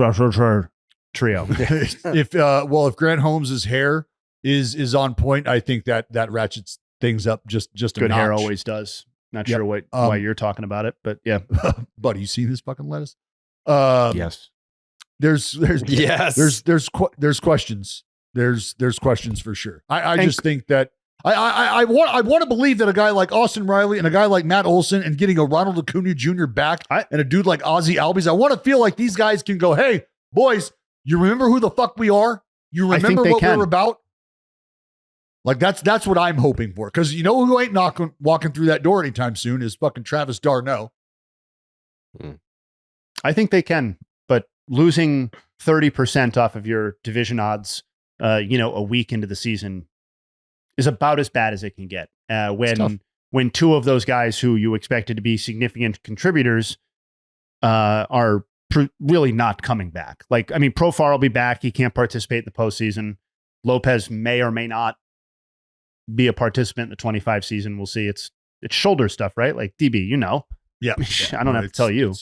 trio?
If Grant Holmes's hair is on point, I think that ratchets things up just a
good
notch.
hair always does. Not sure why you're talking about it, but yeah.
Buddy, you seen this fucking lettuce?
Yes.
There's
yes.
There's questions. There's questions for sure. I just think that I want to believe that a guy like Austin Riley and a guy like Matt Olson and getting a Ronald Acuna Jr. back and a dude like Ozzie Albies, I want to feel like these guys can go, hey, boys, you remember who the fuck we are? You remember what we're about? Like that's what I'm hoping for. Because you know who ain't walking through that door anytime soon is fucking Travis d'Arnaud.
I think they can, but losing 30% off of your division odds, a week into the season is about as bad as it can get. When two of those guys who you expected to be significant contributors are really not coming back. Like, I mean, Profar will be back. He can't participate in the postseason. Lopez may or may not be a participant in the 25 season. We'll see. It's shoulder stuff, right? Like DB,
Yeah.
I don't have to tell you.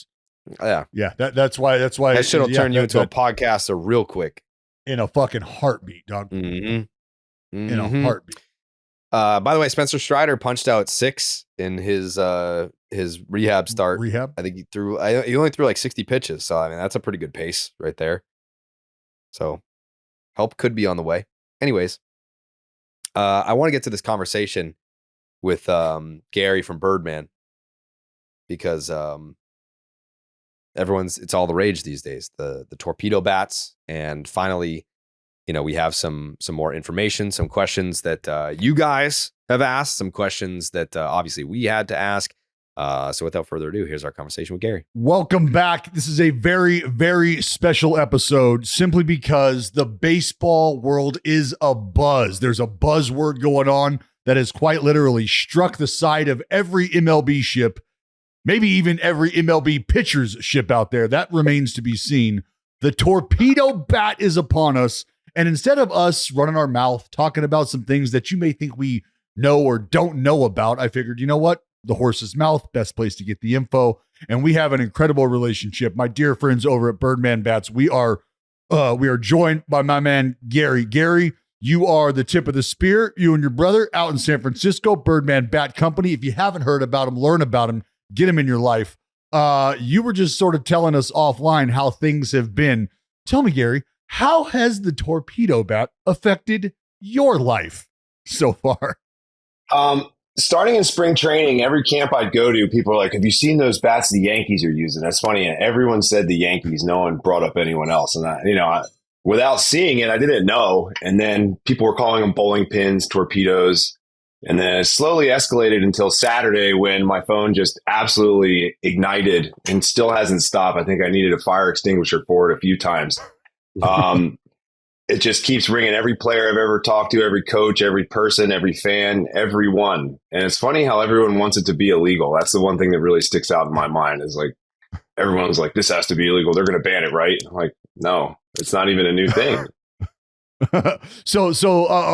Yeah. That's why
that shit will turn you into a podcaster real quick.
In a fucking heartbeat, dog.
In
a heartbeat.
By the way, Spencer Strider punched out 6 in his rehab start. I think he only threw like 60 pitches. So I mean that's a pretty good pace right there. So help could be on the way. Anyways, I want to get to this conversation with Gary from Birdman because it's all the rage these days. The torpedo bats, and finally, we have some more information, some questions that you guys have asked, some questions that obviously we had to ask. So without further ado, here's our conversation with Gary.
Welcome back. This is a very, very special episode simply because the baseball world is abuzz. There's a buzzword going on that has quite literally struck the side of every MLB ship, maybe even every MLB pitcher's ship out there. That remains to be seen. The torpedo bat is upon us. And instead of us running our mouth, talking about some things that you may think we know or don't know about, I figured, you know what? The horse's mouth, best place to get the info. And we have an incredible relationship. My dear friends over at Birdman Bats, we are joined by my man, Gary. Gary, you are the tip of the spear. You and your brother out in San Francisco, Birdman Bat Company. If you haven't heard about him, learn about him, get him in your life. You were just sort of telling us offline how things have been. Tell me, Gary, how has the torpedo bat affected your life so far?
Starting in spring training, every camp I'd go to, people are like, have you seen those bats the Yankees are using? That's funny. Everyone said the Yankees. No one brought up anyone else. And without seeing it, I didn't know. And then people were calling them bowling pins, torpedoes. And then it slowly escalated until Saturday when my phone just absolutely ignited and still hasn't stopped. I think I needed a fire extinguisher for it a few times. It just keeps ringing. Every player I've ever talked to, every coach, every person, every fan, everyone. And it's funny how everyone wants it to be illegal. That's the one thing that really sticks out in my mind is like, everyone's like, this has to be illegal. They're going to ban it, right? I'm like, no, it's not even a new thing.
So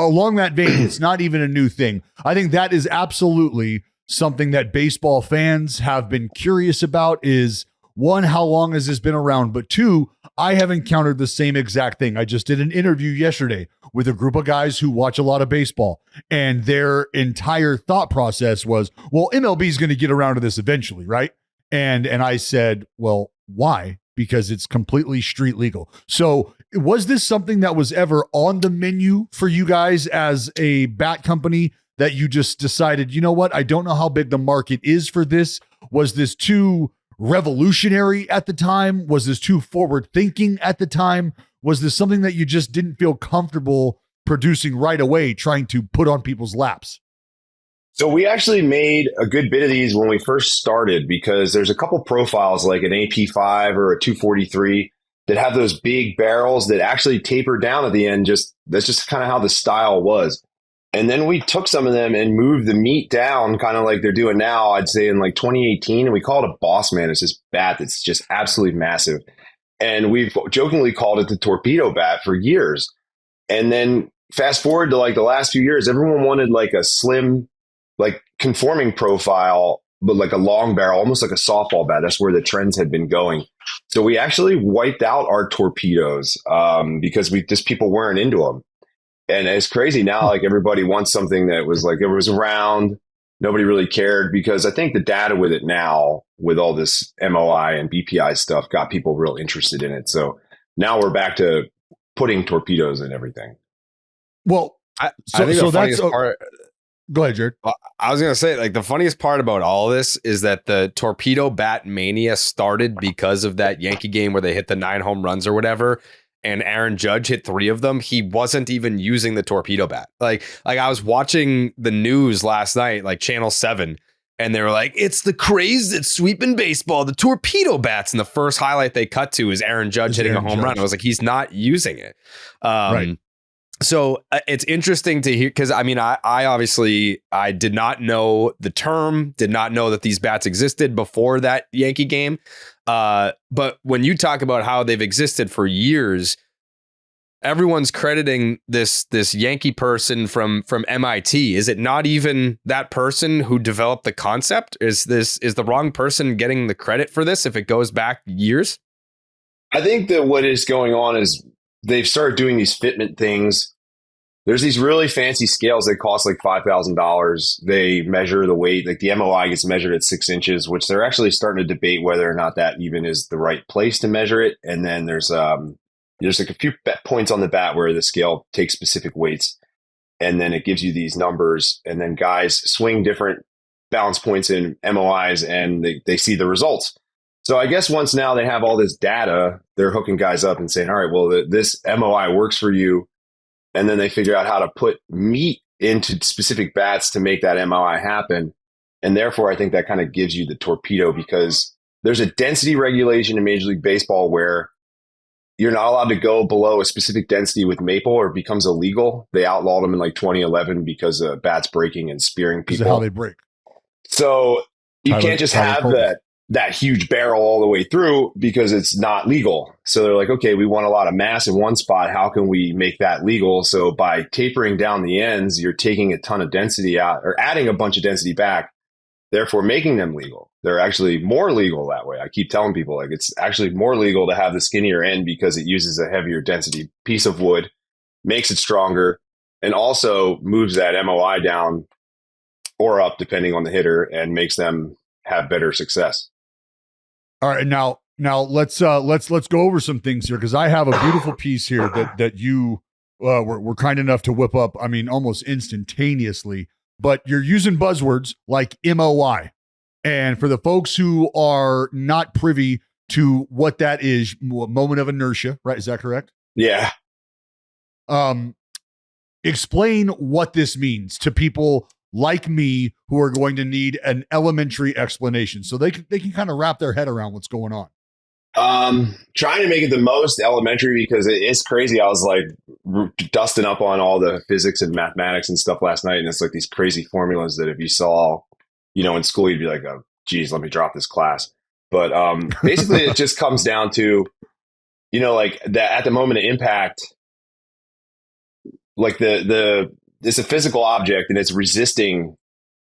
along that vein, it's not even a new thing. I think that is absolutely something that baseball fans have been curious about is, one, how long has this been around? But two, I have encountered the same exact thing. I just did an interview yesterday with a group of guys who watch a lot of baseball, and their entire thought process was, well, MLB is going to get around to this eventually, right? And I said, well, why? Because it's completely street legal. So was this something that was ever on the menu for you guys as a bat company that you just decided, you know what? I don't know how big the market is for this. Was this too revolutionary at the time? Was this too forward thinking at the time? Was this something that you just didn't feel comfortable producing right away, trying to put on people's laps?
So we actually made a good bit of these when we first started because there's a couple profiles like an AP5 or a 243 that have those big barrels that actually taper down at the end. That's just kind of how the style was. And then we took some of them and moved the meat down, kind of like they're doing now, I'd say in like 2018. And we call it a Boss Man. It's this bat that's just absolutely massive. And we've jokingly called it the Torpedo Bat for years. And then fast forward to like the last few years, everyone wanted like a slim, like conforming profile, but like a long barrel, almost like a softball bat. That's where the trends had been going. So we actually wiped out our torpedoes because people weren't into them. And it's crazy now, like everybody wants something that was like, it was round. Nobody really cared because I think the data with it now, with all this MOI and BPI stuff, got people real interested in it. So now we're back to putting torpedoes in everything.
Well,
I think the funniest part.
Go ahead, Jared.
I was going to say, like, the funniest part about all this is that the Torpedo Bat Mania started because of that Yankee game where they hit the 9 home runs or whatever, and Aaron Judge hit 3 of them. He wasn't even using the Torpedo Bat. Like I was watching the news last night, like Channel 7, and they were like, it's the craze that's sweeping baseball, the Torpedo Bats. And the first highlight they cut to is Aaron Judge hitting a home run. I was like, he's not using it. Right. So it's interesting to hear, because I mean, I obviously did not know the term, did not know that these bats existed before that Yankee game. But when you talk about how they've existed for years, everyone's crediting this Yankee person from MIT. Is it not even that person who developed the concept? Is the wrong person getting the credit for this if it goes back years?
I think that what is going on is they've started doing these fitment things. There's these really fancy scales that cost like $5,000. They measure the weight, like the MOI gets measured at 6 inches, which they're actually starting to debate whether or not that even is the right place to measure it. And then there's like a few points on the bat where the scale takes specific weights, and then it gives you these numbers, and then guys swing different balance points in MOIs and they see the results. So I guess once now they have all this data, they're hooking guys up and saying, all right, well, this MOI works for you. And then they figure out how to put meat into specific bats to make that MOI happen. And therefore, I think that kind of gives you the torpedo, because there's a density regulation in Major League Baseball where you're not allowed to go below a specific density with maple, or it becomes illegal. They outlawed them in like 2011 because of bats breaking and spearing people.
Because of how they break.
So you can't just have that huge barrel all the way through because it's not legal. So they're like, okay, we want a lot of mass in one spot. How can we make that legal? So by tapering down the ends, you're taking a ton of density out or adding a bunch of density back, therefore making them legal. They're actually more legal that way. I keep telling people, like, it's actually more legal to have the skinnier end because it uses a heavier density piece of wood, makes it stronger, and also moves that MOI down or up depending on the hitter and makes them have better success.
All right, now let's go over some things here, because I have a beautiful piece here that you were kind enough to whip up. I mean, almost instantaneously. But you're using buzzwords like MOI, and for the folks who are not privy to what that is, moment of inertia, right? Is that correct?
Yeah.
Explain what this means to people like me who are going to need an elementary explanation, so they can kind of wrap their head around what's going on.
Trying to make it the most elementary, because it's crazy. I was like dusting up on all the physics and mathematics and stuff last night, and it's like these crazy formulas that if you saw, in school, you'd be like, oh, geez, let me drop this class. But basically, it just comes down to, like that at the moment of impact, like it's a physical object and it's resisting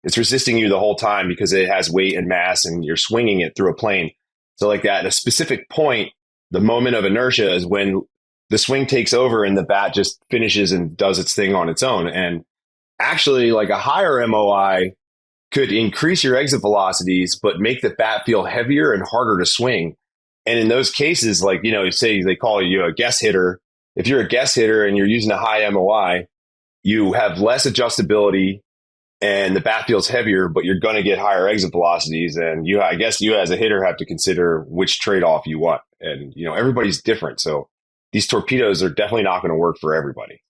you the whole time because it has weight and mass and you're swinging it through a plane. So like that, at a specific point, the moment of inertia is when the swing takes over and the bat just finishes and does its thing on its own. And actually, like a higher MOI could increase your exit velocities, but make the bat feel heavier and harder to swing. And in those cases, like, say they call you a guest hitter. If you're a guest hitter and you're using a high MOI, you have less adjustability and the bat feels heavier, but you're going to get higher exit velocities. And I guess you as a hitter have to consider which trade-off you want. And, everybody's different. So these torpedoes are definitely not going to work for everybody.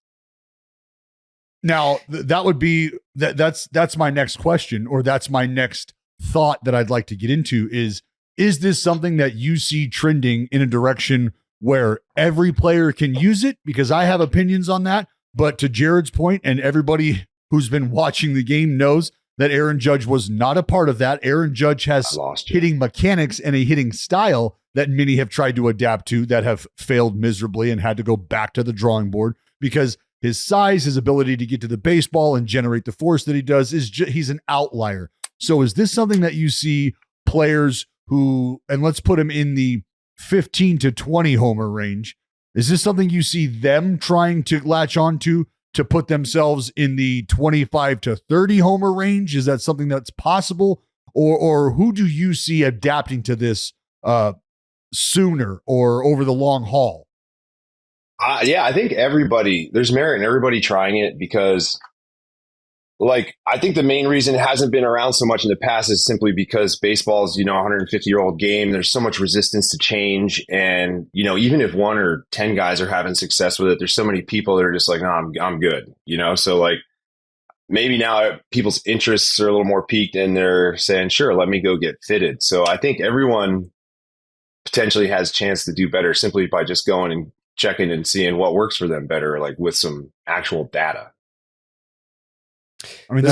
Now, that would be that's my next question, or that's my next thought that I'd like to get into is this something that you see trending in a direction where every player can use it, because I have opinions on that. But to Jared's point, and everybody who's been watching the game knows that Aaron Judge was not a part of that. Aaron Judge has hitting mechanics and a hitting style that many have tried to adapt to that have failed miserably and had to go back to the drawing board, because his size, his ability to get to the baseball and generate the force that he does he's an outlier. So is this something that you see players who, and let's put him in the 15 to 20 homer range, is this something you see them trying to latch onto to put themselves in the 25 to 30 homer range? Is that something that's possible? Or who do you see adapting to this sooner or over the long haul?
Yeah, I think there's merit in everybody trying it, because like, I think the main reason it hasn't been around so much in the past is simply because baseball is, a 150-year-old game. There's so much resistance to change. And, even if 1 or 10 guys are having success with it, there's so many people that are just like, no, I'm good, So like, maybe now people's interests are a little more piqued and they're saying, sure, let me go get fitted. So I think everyone potentially has a chance to do better simply by just going and checking and seeing what works for them better, like with some actual data.
I mean,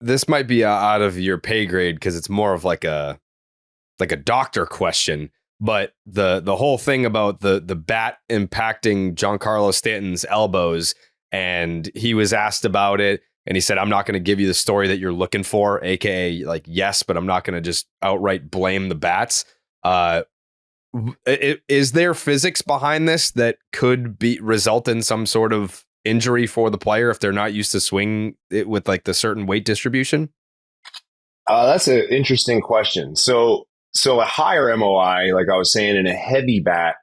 this might be out of your pay grade, because it's more of like a doctor question. But the whole thing about the bat impacting Giancarlo Stanton's elbows, and he was asked about it, and he said, "I'm not going to give you the story that you're looking for," aka like, yes, but I'm not going to just outright blame the bats. Is there physics behind this that could result in some sort of injury for the player if they're not used to swing it with like the certain weight distribution?
That's an interesting question. So a higher MOI, like I was saying, in a heavy bat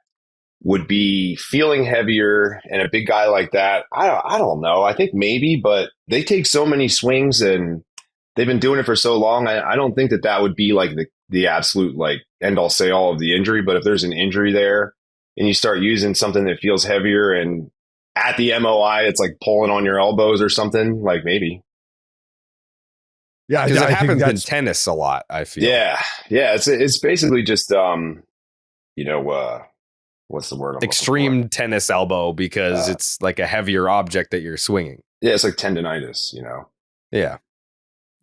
would be feeling heavier, and a big guy like that, I don't know. I think maybe, but they take so many swings and they've been doing it for so long. I don't think that would be like the absolute like end all say all of the injury. But if there's an injury there and you start using something that feels heavier and at the MOI, it's like pulling on your elbows or something, like maybe.
Yeah,
because it happens in tennis a lot, I feel.
Yeah. It's basically just what's the word?
Extreme tennis elbow, because it's like a heavier object that you're swinging.
Yeah, it's like tendonitis,
Yeah.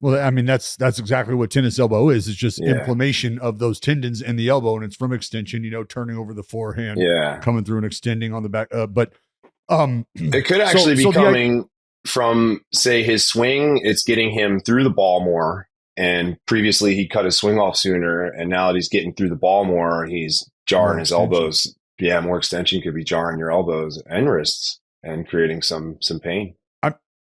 Well, I mean, that's exactly what tennis elbow is. It's just inflammation of those tendons in the elbow, and it's from extension, turning over the forehand, coming through and extending on the back. But
it could actually be coming from, say, his swing. It's getting him through the ball more. And previously he cut his swing off sooner. And now that he's getting through the ball more, he's jarring his elbows. Yeah, more extension could be jarring your elbows and wrists and creating some pain.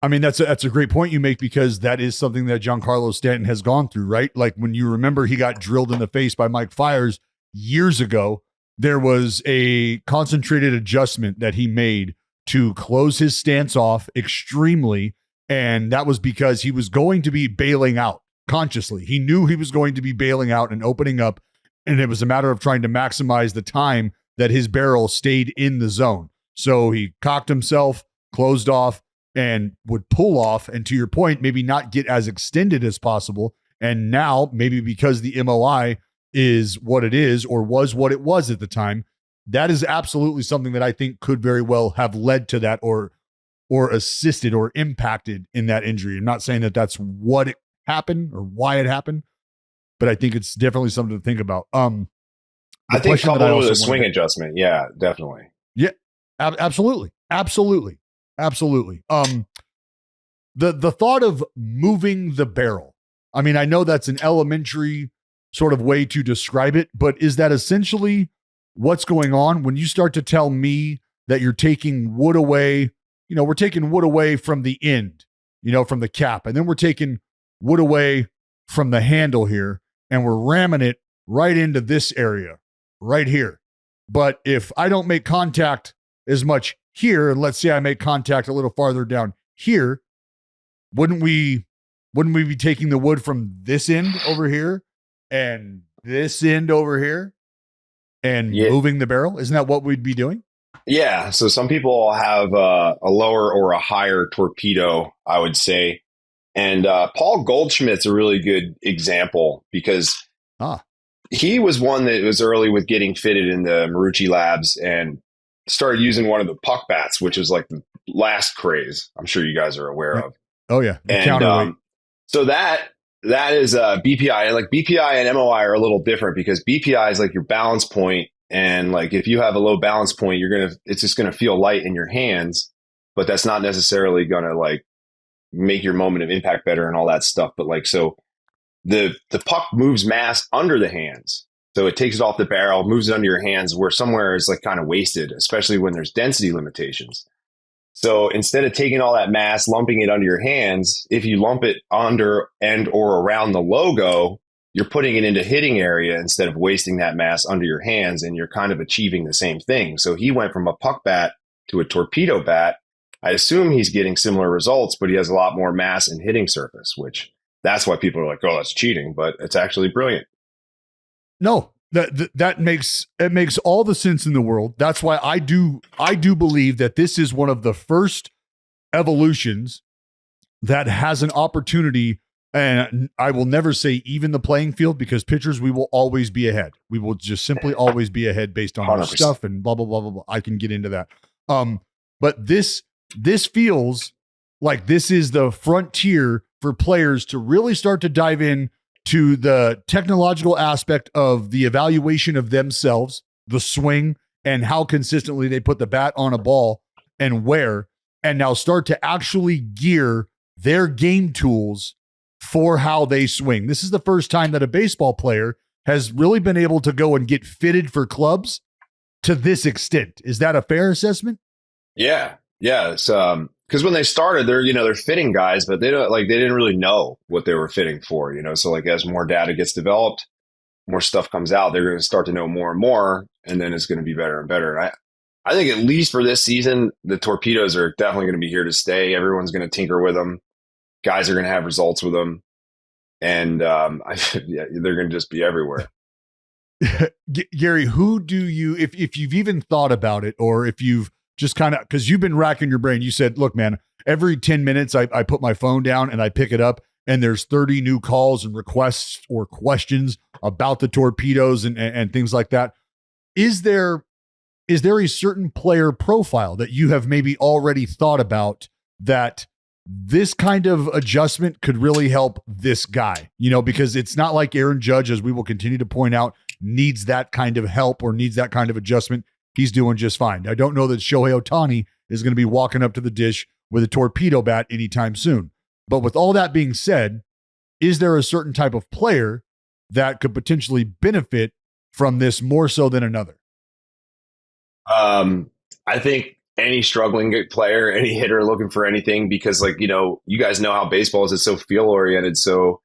I mean, that's a great point you make, because that is something that Giancarlo Stanton has gone through, right? Like when you remember he got drilled in the face by Mike Fiers years ago, there was a concentrated adjustment that he made to close his stance off extremely. And that was because he was going to be bailing out consciously. He knew he was going to be bailing out and opening up. And it was a matter of trying to maximize the time that his barrel stayed in the zone. So he cocked himself, closed off, and would pull off. And to your point, maybe not get as extended as possible. And now maybe because the MOI is what it is, or was what it was at the time, that is absolutely something that I think could very well have led to that, or assisted or impacted in that injury. I'm not saying that that's what it happened or why it happened, but I think it's definitely something to think about.
I think coupled with a swing adjustment. Yeah, definitely.
Yeah, absolutely. The thought of moving the barrel. I mean, I know that's an elementary sort of way to describe it, but is that essentially what's going on when you start to tell me that you're taking wood away? We're taking wood away from the end, from the cap, and then we're taking wood away from the handle here, and we're ramming it right into this area right here. But if I don't make contact as much here, and let's say I make contact a little farther down here, wouldn't we be taking the wood from this end over here and this end over here and moving the barrel? Isn't that what we'd be doing?
Yeah. So some people have a lower or a higher torpedo, I would say. And Paul Goldschmidt's a really good example, because he was one that was early with getting fitted in the Marucci labs and started using one of the puck bats, which is like the last craze. I'm sure you guys are aware of.
Oh yeah. The
And
counterweight.
so that is BPI. Like BPI and MOI are a little different because BPI is like your balance point, and like if you have a low balance point, it's just gonna feel light in your hands, but that's not necessarily gonna like make your moment of impact better and all that stuff. But like so the puck moves mass under the hands. So it takes it off the barrel, moves it under your hands where somewhere is like kind of wasted, especially when there's density limitations. So instead of taking all that mass, lumping it under your hands, if you lump it under and or around the logo, you're putting it into hitting area instead of wasting that mass under your hands, and you're kind of achieving the same thing. So he went from a puck bat to a torpedo bat. I assume he's getting similar results, but he has a lot more mass and hitting surface, which that's why people are like, oh, that's cheating, but it's actually brilliant.
No, that makes all the sense in the world. That's why I do believe that this is one of the first evolutions that has an opportunity. And I will never say even the playing field, because pitchers, we will always be ahead. We will just simply always be ahead based on our
100%.
stuff and blah, blah, blah, blah, blah. I can get into that. But this feels like this is the frontier for players to really start to dive in to the technological aspect of the evaluation of themselves, the swing, and how consistently they put the bat on a ball and where, and now start to actually gear their game tools for how they swing. This is the first time that a baseball player has really been able to go and get fitted for clubs to this extent. Is that a fair assessment?
Yeah. It's, because when they started, they're fitting guys, but they didn't really know what they were fitting for, So like as more data gets developed, more stuff comes out, they're going to start to know more and more, and then it's going to be better and better. And I think at least for this season, the Torpedoes are definitely going to be here to stay. Everyone's going to tinker with them. Guys are going to have results with them, and they're going to just be everywhere.
Gary, who do you, if you've even thought about it, or if you've just kind of, because you've been racking your brain, you said, look, man, every 10 minutes I put my phone down and I pick it up, and there's 30 new calls and requests or questions about the Torpedoes and things like that. Is there a certain player profile that you have maybe already thought about that this kind of adjustment could really help this guy? Because it's not like Aaron Judge, as we will continue to point out, needs that kind of help or needs that kind of adjustment. He's doing just fine. I don't know that Shohei Ohtani is going to be walking up to the dish with a torpedo bat anytime soon. But with all that being said, is there a certain type of player that could potentially benefit from this more so than another?
I think any struggling player, any hitter looking for anything, because you guys know how baseball is. It's so feel oriented. So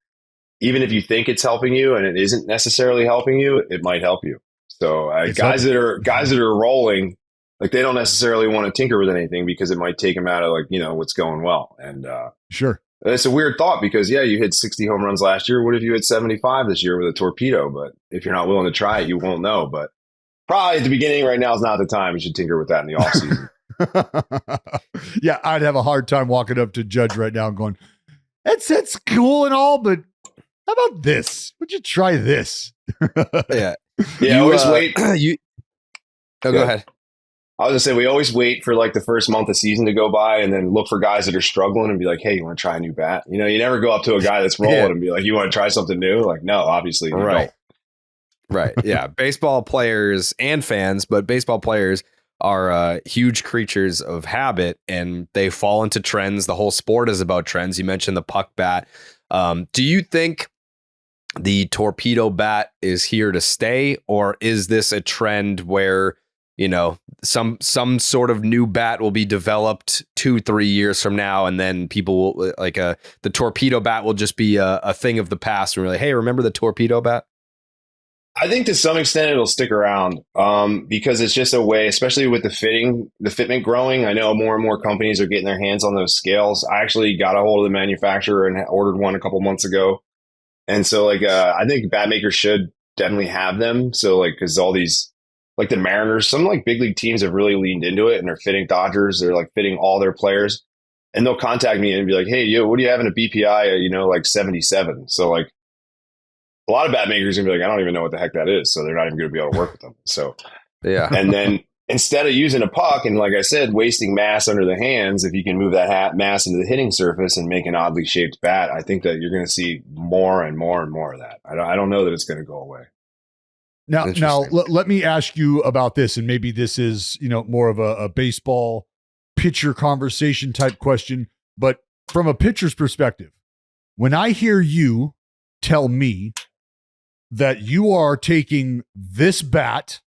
even if you think it's helping you and it isn't necessarily helping you, it might help you. So guys that are rolling, like they don't necessarily want to tinker with anything because it might take them out of what's going well. And
sure,
it's a weird thought because you hit 60 home runs last year. What if you hit 75 this year with a torpedo? But if you're not willing to try it, you won't know. But probably at the beginning, right now is not the time. You should tinker with that in the off season.
Yeah, I'd have a hard time walking up to Judge right now and going, "That's cool and all, but how about this? Would you try this?"
Yeah.
Yeah, always wait.
Go ahead.
I was gonna say we always wait for like the first month of season to go by, and then look for guys that are struggling and be like, "Hey, you want to try a new bat?" You never go up to a guy that's rolling and be like, "You want to try something new?" Like, no, obviously, you
right,
don't.
Right. Yeah, baseball players and fans, but baseball players are huge creatures of habit, and they fall into trends. The whole sport is about trends. You mentioned the puck bat. Do you think the torpedo bat is here to stay, or is this a trend where some sort of new bat will be developed 2-3 years from now, and then people will the torpedo bat will just be a thing of the past, and we're like, hey, remember the torpedo bat?
I think to some extent it'll stick around because it's just a way, especially with the fitment growing. I know more and more companies are getting their hands on those scales. I actually got a hold of the manufacturer and ordered one a couple months ago. And so I think bat makers should definitely have them. So because all these, like the Mariners, some big league teams have really leaned into it and they're fitting Dodgers. They're fitting all their players, and they'll contact me and be like, "Hey, what do you have in a BPI, 77?" So a lot of bat makers are going to be like, I don't even know what the heck that is. So they're not even going to be able to work with them. So,
Yeah.
and then instead of using a puck and, like I said, wasting mass under the hands, if you can move that mass into the hitting surface and make an oddly shaped bat, I think that you're going to see more and more and more of that. I don't know that it's going to go away.
Now, let me ask you about this, and maybe this is, more of a baseball pitcher conversation type question, but from a pitcher's perspective, when I hear you tell me that you are taking this bat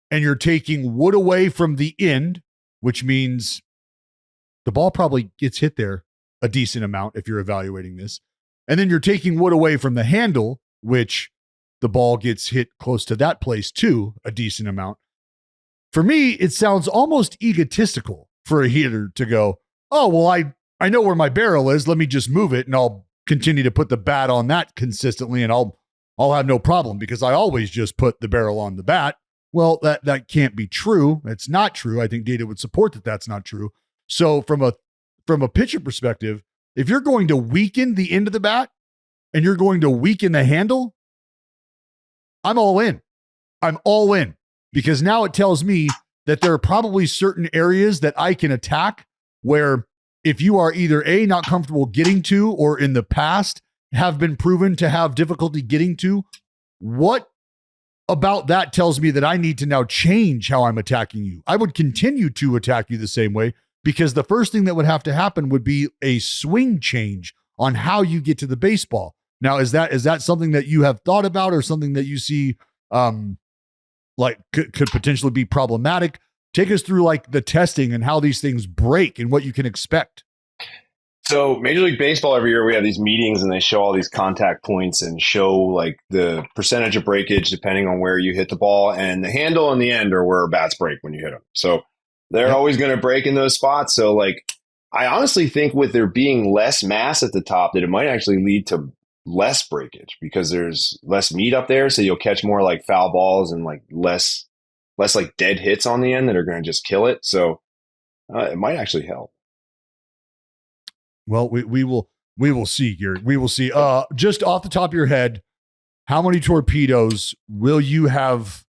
and you're taking wood away from the end, which means the ball probably gets hit there a decent amount if you're evaluating this, and then you're taking wood away from the handle, which the ball gets hit close to that place too, a decent amount. For me, it sounds almost egotistical for a hitter to go, oh, well, I know where my barrel is. Let me just move it and I'll continue to put the bat on that consistently and I'll have no problem because I always just put the barrel on the bat. Well, that can't be true. It's not true. I think data would support that that's not true. So from a pitcher perspective, if you're going to weaken the end of the bat and you're going to weaken the handle, I'm all in. I'm all in because now it tells me that there are probably certain areas that I can attack where if you are either A, not comfortable getting to, or in the past have been proven to have difficulty getting to, what about that tells me that I need to now change how I'm attacking you? I would continue to attack you the same way because the first thing that would have to happen would be a swing change on how you get to the baseball. Now, is that something that you have thought about or something that you see like could potentially be problematic? Take us through like the testing and how these things break and what you can expect.
So Major League Baseball, every year we have these meetings and they show all these contact points and show like the percentage of breakage depending on where you hit the ball, and the handle and the end are where bats break when you hit them. So they're always going to break in those spots. So like, I honestly think with there being less mass at the top that it might actually lead to less breakage because there's less meat up there. So you'll catch more like foul balls and like less like dead hits on the end that are going to just kill it. So it might actually help.
Well, we will see, Gary. We will see. Just off the top of your head, how many torpedoes will you have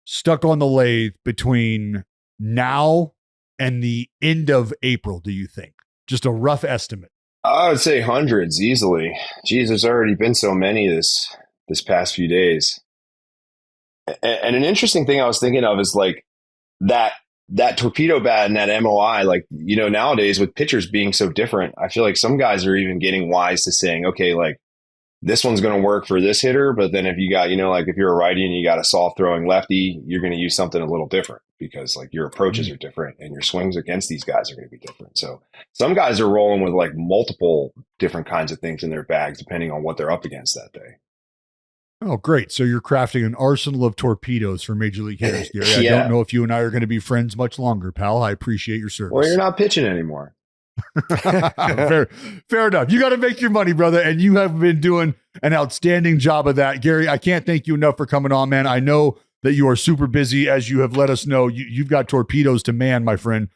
stuck on the lathe between now and the end of April, do you think? Just a rough estimate.
I would say hundreds easily. Geez, there's already been so many this past few days. And an interesting thing I was thinking of is like that torpedo bat and that MOI, like, nowadays with pitchers being so different, I feel like some guys are even getting wise to saying, okay, like this one's going to work for this hitter. But then if you got, like if you're a righty and you got a soft throwing lefty, you're going to use something a little different because like your approaches are different and your swings against these guys are going to be different. So some guys are rolling with like multiple different kinds of things in their bags, depending on what they're up against that day.
Oh, great. So you're crafting an arsenal of torpedoes for Major League hitters, Gary.
Yeah.
I don't know if you and I are going to be friends much longer, pal. I appreciate your service.
Well, you're not pitching anymore.
Fair enough. You got to make your money, brother. And you have been doing an outstanding job of that. Gary, I can't thank you enough for coming on, man. I know that you are super busy, as you have let us know. You've got torpedoes to man, my friend.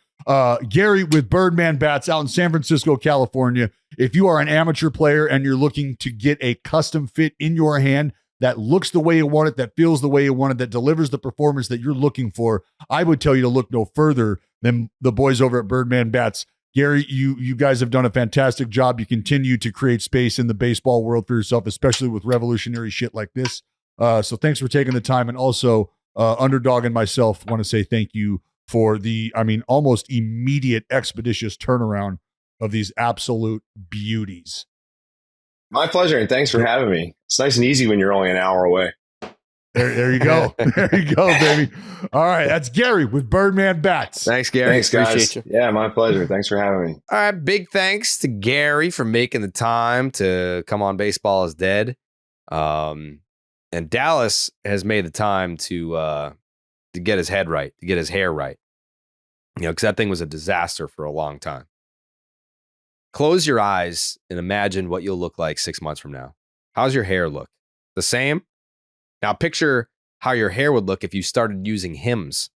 Gary with Birdman Bats out in San Francisco, California. If you are an amateur player and you're looking to get a custom fit in your hand that looks the way you want it, that feels the way you want it, that delivers the performance that you're looking for, I would tell you to look no further than the boys over at Birdman Bats. Gary, you guys have done a fantastic job. You continue to create space in the baseball world for yourself, especially with revolutionary shit like this. So thanks for taking the time. And also, Underdog and myself want to say thank you for the, almost immediate expeditious turnaround of these absolute beauties.
My pleasure, and thanks for having me. It's nice and easy when you're only an hour away.
There you go. There you go, baby. All right, that's Gary with Birdman Bats.
Thanks, Gary.
Thanks, guys.
Appreciate you.
Yeah, my pleasure. Thanks for having me.
All right, big thanks to Gary for making the time to come on Baseball is Dead. And Dallas has made the time to get his head right, to get his hair right. Because that thing was a disaster for a long time. Close your eyes and imagine what you'll look like 6 months from now. How's your hair look? The same? Now picture how your hair would look if you started using hymns.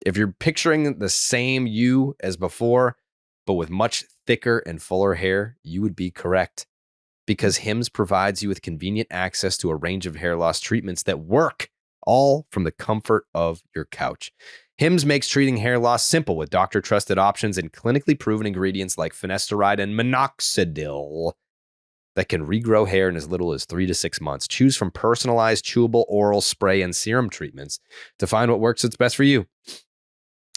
If you're picturing the same you as before, but with much thicker and fuller hair, you would be correct. because Hims provides you with convenient access to a range of hair loss treatments that work, all from the comfort of your couch. Hims makes treating hair loss simple with doctor-trusted options and clinically proven ingredients like finasteride and minoxidil that can regrow hair in as little as 3 to 6 months. Choose from personalized chewable oral spray and serum treatments to find what works that's best for you.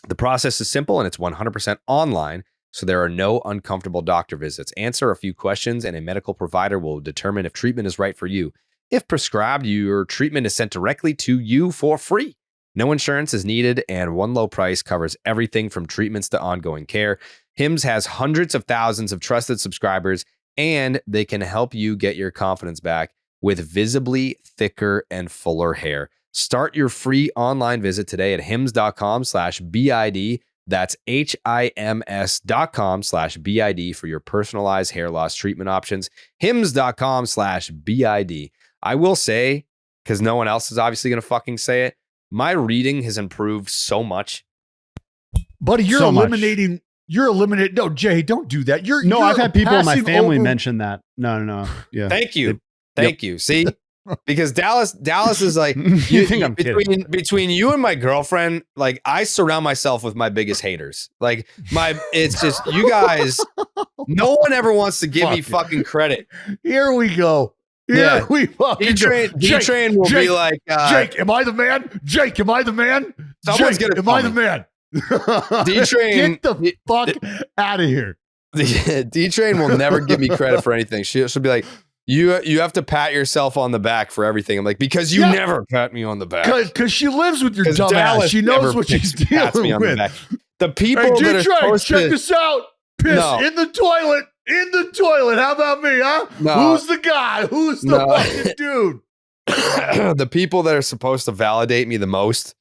The process is simple and it's 100% online, so there are no uncomfortable doctor visits. Answer a few questions and a medical provider will determine if treatment is right for you. If prescribed, your treatment is sent directly to you for free. No insurance is needed, and one low price covers everything from treatments to ongoing care. Hims has hundreds of thousands of trusted subscribers, and they can help you get your confidence back with visibly thicker and fuller hair. Start your free online visit today at hims.com/BID. That's HIMS.com/BID for your personalized hair loss treatment options. hims.com/BID. I will say, because no one else is obviously going to fucking say it, my reading has improved so much.
Buddy, you're
So much.
eliminating. You're eliminating. No, Jay, don't do that.
I've had people in my
passing
family
over-
mention that. No. Yeah.
Thank you. Thank you. See, because Dallas is like,
You think I'm kidding?
between you and my girlfriend, like I surround myself with my biggest haters. Like it's just you guys. No one ever wants to give me fucking credit.
Here we go.
Yeah.
We fucking
D-Train will be like,
Jake, am I the man? Jake, am I the man?
Someone's
Jake,
gonna
am I
call
the man?
D-Train,
Get the fuck out of here.
D-Train will never give me credit for anything. She'll be like, you have to pat yourself on the back for everything. I'm like, because you never pat me on the back.
Because she lives with your
'Cause
dumb
Dallas
ass. She
never
knows what she's
pats me
dealing
on the
with.
back. The people
Hey,
that are
D-Train,
supposed
check
to,
this out. Piss
No.
in the toilet. In the toilet. How about me, huh?
No.
Who's the guy? Who's the fucking dude?
the people that are supposed to validate me the most,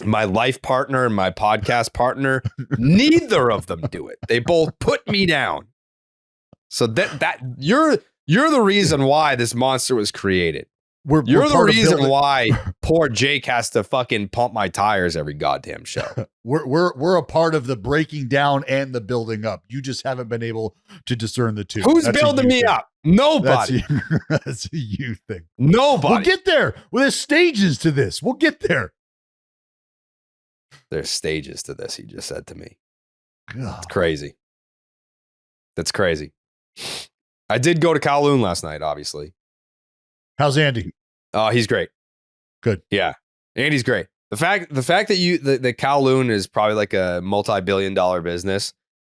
my life partner and my podcast partner, neither of them do it. They both put me down. So that you're the reason why this monster was created.
We're
You're the
part of
reason
building-
why poor Jake has to fucking pump my tires every goddamn show.
We're a part of the breaking down and the building up. You just haven't been able to discern the two.
Who's
That's a
building
you
me
thing.
up? Nobody.
That's a you thing.
Nobody.
We'll get there. Well, there's stages to this. We'll get there.
There's stages to this, he just said to me.
God.
It's crazy. That's crazy. I did go to Kowloon last night, obviously.
How's Andy?
Oh, he's great.
Good.
Yeah. Andy's great. The fact that the Kowloon is probably like a multi-billion-dollar business,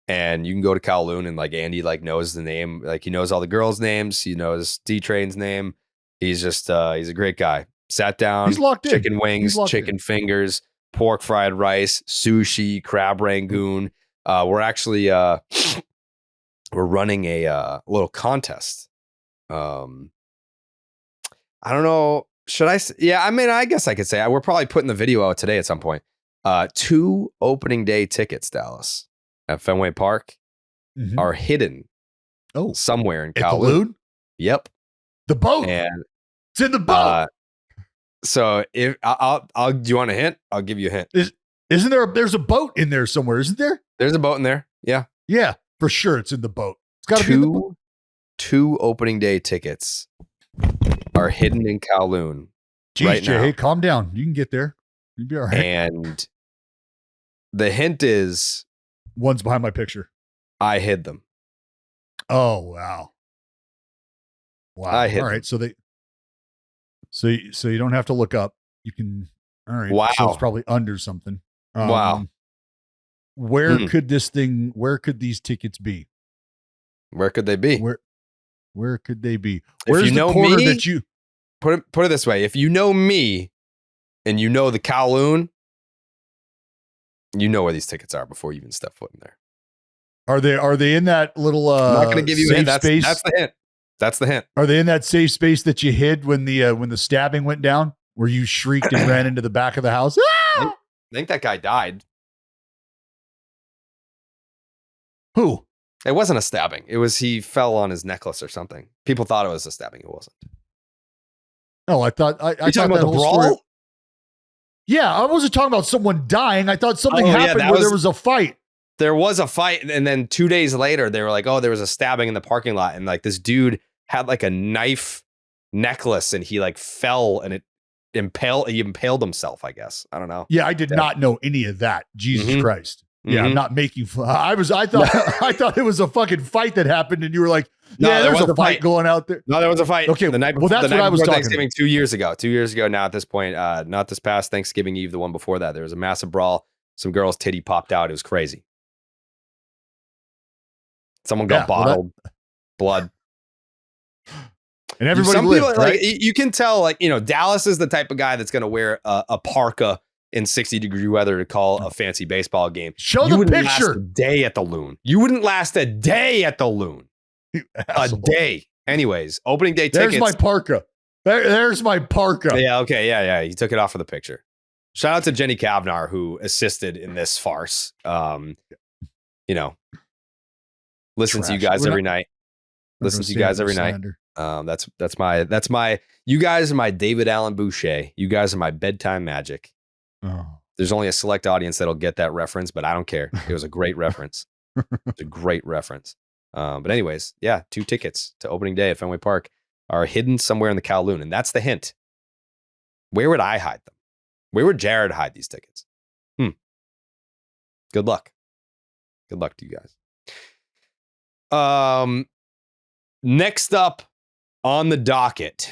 and you can go to Kowloon and like Andy like knows the name, like he knows all the girls' names, he knows D-Train's name. He's just he's a great guy. Sat down,
He's locked in.
chicken wings,
He's locked
chicken fingers, pork fried rice, sushi, crab rangoon. We're actually we're running a little contest. I don't know. Should I? Yeah, I mean, I guess I could say we're probably putting the video out today at some point. 2 opening day tickets, Dallas, at Fenway Park
Mhm.
are hidden somewhere in
At the
Kowloon.
Loon?
Yep.
The boat.
And
It's in the boat.
so if I'll do you want a hint? I'll give you a hint.
Isn't there? There's a boat in there somewhere, isn't there?
There's a boat in there. Yeah.
Yeah, for sure. It's in the boat. It's got to be in the boat.
Two opening day tickets are hidden in Kowloon.
Jeez,
right
Jay,
now.
hey, calm down. You can get there. You'll be all right.
And the hint is
One's behind my picture.
I hid them.
Oh, wow. Wow.
I hid
all right. So you don't have to look up. You can. All right.
Wow.
So it's probably under something.
Wow.
Where
Hmm.
could these tickets be?
Where could they be?
Where could they be?
If
Where's
you
the
know
corner
me-
that you
Put it this way. If you know me and you know the Kowloon, you know where these tickets are before you even step foot in there.
are they in that little
I'm not going to give you a
safe
hint. That's
space?
the hint. That's the hint.
Are they in that safe space that you hid when the stabbing went down, where you shrieked and ran into the back of the house? Ah!
I think that guy died.
Who?
It wasn't a stabbing. It was he fell on his necklace or something. People thought it was a stabbing. It wasn't.
Oh, I thought I
You
thought
talking
that
about the
whole
brawl?
story. Yeah, I wasn't talking about someone dying. I thought something
Oh, yeah,
happened
that
where
was-
there was a fight.
there was a fight, and then 2 days later, they were like, "Oh, there was a stabbing in the parking lot," and like this dude had like a knife necklace, and he like fell, and he impaled himself. I guess I don't know.
Yeah, I did not know any of that. Jesus Christ. Yeah, I'm not making fun. I thought it was a fucking fight that happened, and you were like, "Yeah, there was a fight going out there."
No, there was a fight.
Okay,
the night
well, that's what I was talking
Thanksgiving 2 years ago. 2 years ago now. At this point, not this past Thanksgiving Eve, the one before that, there was a massive brawl. Some girl's titty popped out. It was crazy. Someone got bottled, blood,
and everybody
Some
lived,
people,
right?
like, you can tell, like, Dallas is the type of guy that's going to wear a parka in 60-degree weather to call a fancy baseball game.
Show
You
the
wouldn't
picture.
last a day at the Loon. You wouldn't last a day at the Loon. A day. Anyways, opening day tickets.
There's my parka. There's my parka.
Yeah, okay, yeah. He took it off for the picture. Shout out to Jenny Kavnar, who assisted in this farce. Listen to you guys every night. Listen to you guys every night. That's my. You guys are my David Allen Boucher. You guys are my bedtime magic.
Oh.
There's only a select audience that'll get that reference, but I don't care. It was a great reference. It's a great reference. But anyways, yeah, 2 tickets to opening day at Fenway Park are hidden somewhere in the Kowloon, and that's the hint. Where would I hide them? Where would Jared hide these tickets? Good luck. Good luck to you guys. Next up on the docket,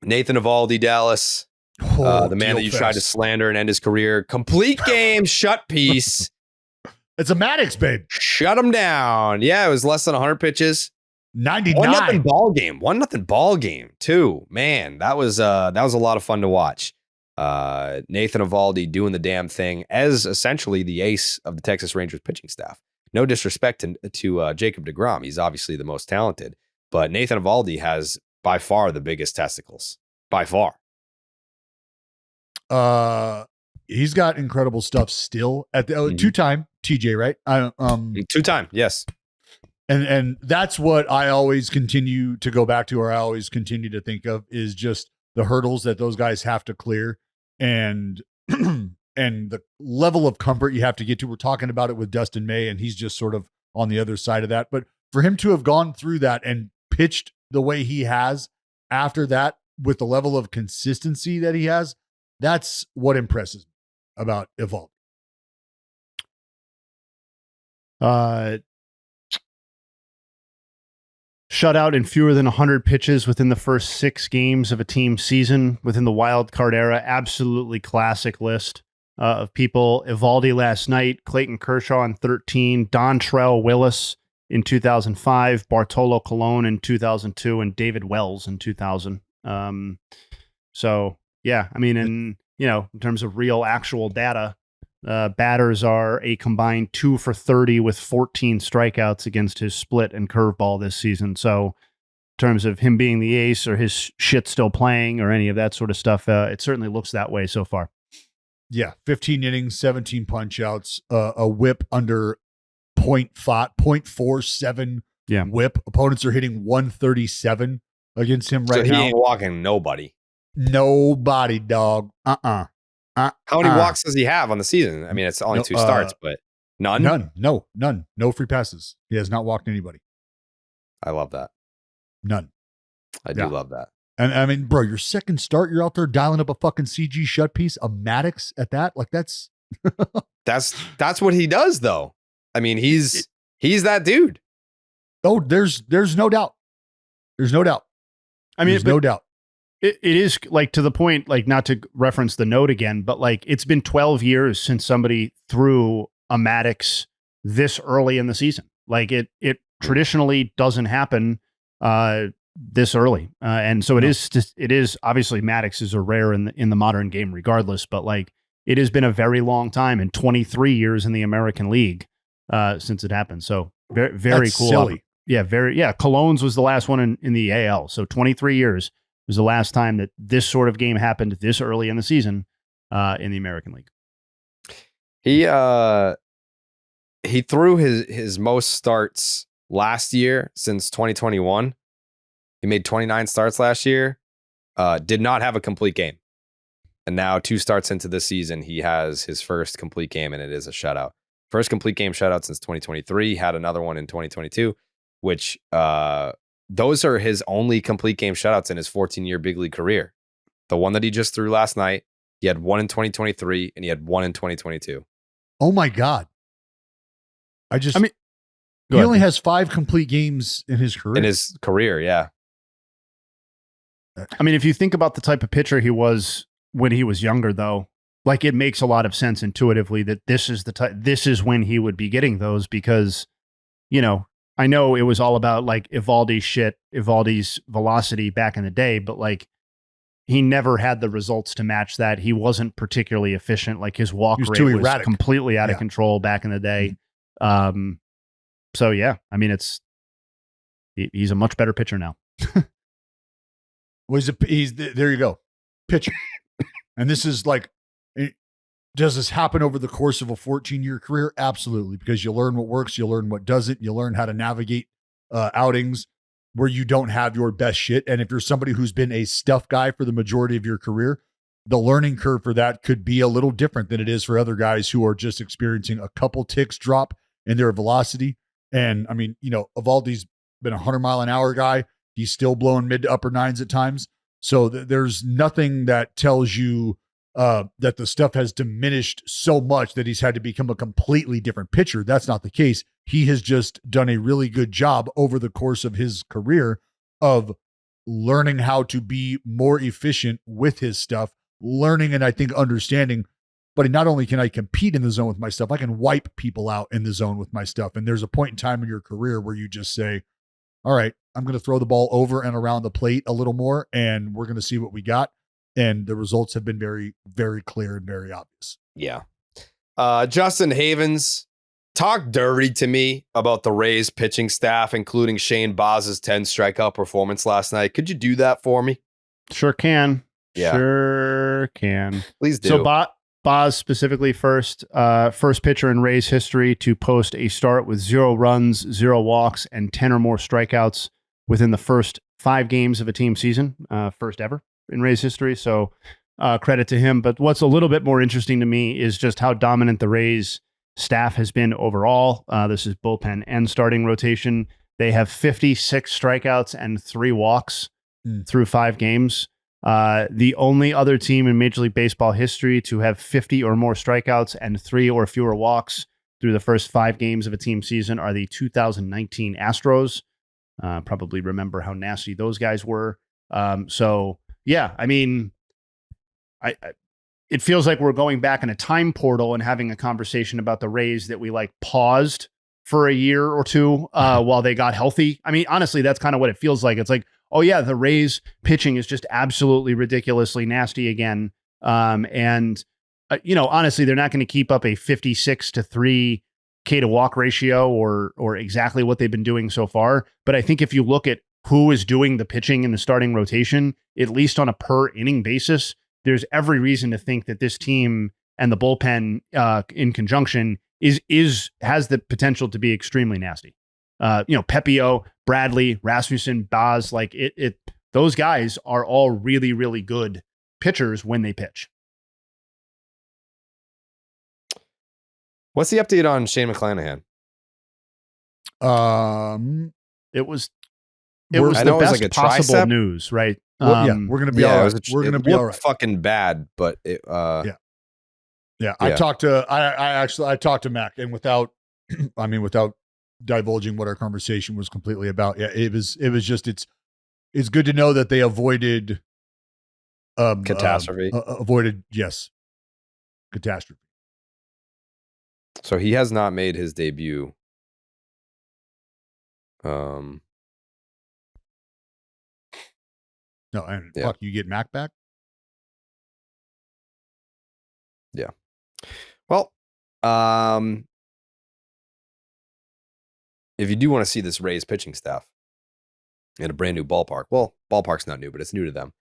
Nathan Eovaldi, Dallas. The man that you tried to slander and end his career. Complete game, shut piece.
It's a Maddox, babe.
Shut him down. Yeah, it was less than 100 pitches.
99.
1-0 ball game. 1-0 ball game, too. Man, that was a lot of fun to watch. Nathan Eovaldi doing the damn thing as essentially the ace of the Texas Rangers pitching staff. No disrespect to Jacob deGrom. He's obviously the most talented, but Nathan Eovaldi has by far the biggest testicles. By far.
He's got incredible stuff still at the 2-time TJ, right?
2-time, yes.
And that's what I always continue to go back to, or I always continue to think of, is just the hurdles that those guys have to clear and and the level of comfort you have to get to. We're talking about it with Dustin May, and he's just sort of on the other side of that. But for him to have gone through that and pitched the way he has after that with the level of consistency that he has, that's what impresses me about Eovaldi.
Shutout in fewer than 100 pitches within the first 6 games of a team season within the wild card era. Absolutely classic list of people. Eovaldi last night, Clayton Kershaw in 13, Dontrell Willis in 2005, Bartolo Colon in 2002, and David Wells in 2000. So yeah, I mean, in terms of real actual data, batters are a combined 2 for 30 with 14 strikeouts against his split and curveball this season. So in terms of him being the ace or his shit still playing or any of that sort of stuff, it certainly looks that way so far.
Yeah, 15 innings, 17 punch outs, a whip under 0.47 whip. Opponents are hitting 137 against him right now.
So he ain't walking nobody.
Nobody, dog.
How many walks does he have on the season? I mean, it's only 2 starts, but none?
None. No free passes. He has not walked anybody.
I love that.
None.
I do love that.
And I mean, bro, your second start, you're out there dialing up a fucking CG shut piece, a Maddox at that. Like that's
what he does, though. I mean, he's that dude.
Oh, there's no doubt. There's no doubt.
I mean,
there's no doubt.
It is like, to the point, like, not to reference the note again, but like it's been 12 years since somebody threw a Maddox this early in the season. Like it traditionally doesn't happen this early. And so it is obviously Maddoxes are rare in the modern game regardless, but like it has been a very long time, and 23 years in the American League since it happened. So very, very
That's
cool. Silly. Cologne's was the last one in the AL. So 23 years was the last time that this sort of game happened this early in the season in the American League.
He threw his most starts last year since 2021. He made 29 starts last year. Did not have a complete game. And now 2 starts into this season, he has his first complete game, and it is a shutout. First complete game shutout since 2023. Had another one in 2022, which those are his only complete game shutouts in his 14-year big league career. The one that he just threw last night, he had one in 2023 and he had one in 2022.
Oh my God. He only has 5 complete games in his career.
Yeah.
I mean, if you think about the type of pitcher he was when he was younger, though, like it makes a lot of sense intuitively that this is when he would be getting those, because, you know, I know it was all about like Eovaldi's velocity back in the day, but like he never had the results to match that. He wasn't particularly efficient. Like his walk rate was completely out of control back in the day. So yeah, I mean, he's a much better pitcher now.
Well, there you go, pitcher. And this is like, does this happen over the course of a 14-year career? Absolutely, because you learn what works, you learn what doesn't, you learn how to navigate outings where you don't have your best shit. And if you're somebody who's been a stuff guy for the majority of your career, the learning curve for that could be a little different than it is for other guys who are just experiencing a couple ticks drop in their velocity. And I mean, you know, Eovaldi's been a 100-mile-an-hour guy. He's still blowing mid to upper 9s at times. So there's nothing that tells you that the stuff has diminished so much that he's had to become a completely different pitcher. That's not the case. He has just done a really good job over the course of his career of learning how to be more efficient with his stuff, learning and I think understanding, but not only can I compete in the zone with my stuff, I can wipe people out in the zone with my stuff. And there's a point in time in your career where you just say, all right, I'm going to throw the ball over and around the plate a little more, and we're going to see what we got. And the results have been very, very clear and very obvious.
Yeah. Justin Havens, talk dirty to me about the Rays pitching staff, including Shane Baz's 10 strikeout performance last night. Could you do that for me?
Sure can.
Yeah.
Sure can.
Please do.
So Baz specifically first pitcher in Rays history to post a start with 0 runs, 0 walks, and 10 or more strikeouts within the first 5 games of a team season, first ever in Rays history. So credit to him. But what's a little bit more interesting to me is just how dominant the Rays staff has been overall. This is bullpen and starting rotation. They have 56 strikeouts and 3 walks through 5 games. The only other team in Major League Baseball history to have 50 or more strikeouts and 3 or fewer walks through the first 5 games of a team season are the 2019 Astros. Probably remember how nasty those guys were. So yeah, I mean, it feels like we're going back in a time portal and having a conversation about the Rays that we like paused for a year or two while they got healthy. I mean, honestly, that's kind of what it feels like. It's like, oh yeah, the Rays pitching is just absolutely ridiculously nasty again. You know, honestly, they're not going to keep up a 56-3 K to walk ratio or exactly what they've been doing so far. But I think if you look at who is doing the pitching in the starting rotation, at least on a per inning basis, there's every reason to think that this team and the bullpen in conjunction has the potential to be extremely nasty. You know, Pepio, Bradley, Rasmussen, Baz, like those guys are all really, really good pitchers when they pitch.
What's the update on Shane McClanahan?
It was the best like possible news, right?
Yeah, we're gonna be all right. We're gonna be all right.
Fucking bad, but
yeah. I talked to Mac, and without divulging what our conversation was completely about. Yeah, it was just it's good to know that they avoided
catastrophe.
Catastrophe.
So he has not made his debut.
No, and fuck, you get Mac back?
Yeah. Well, if you do want to see this Rays pitching staff in a brand new ballpark, well, ballpark's not new, but it's new to them.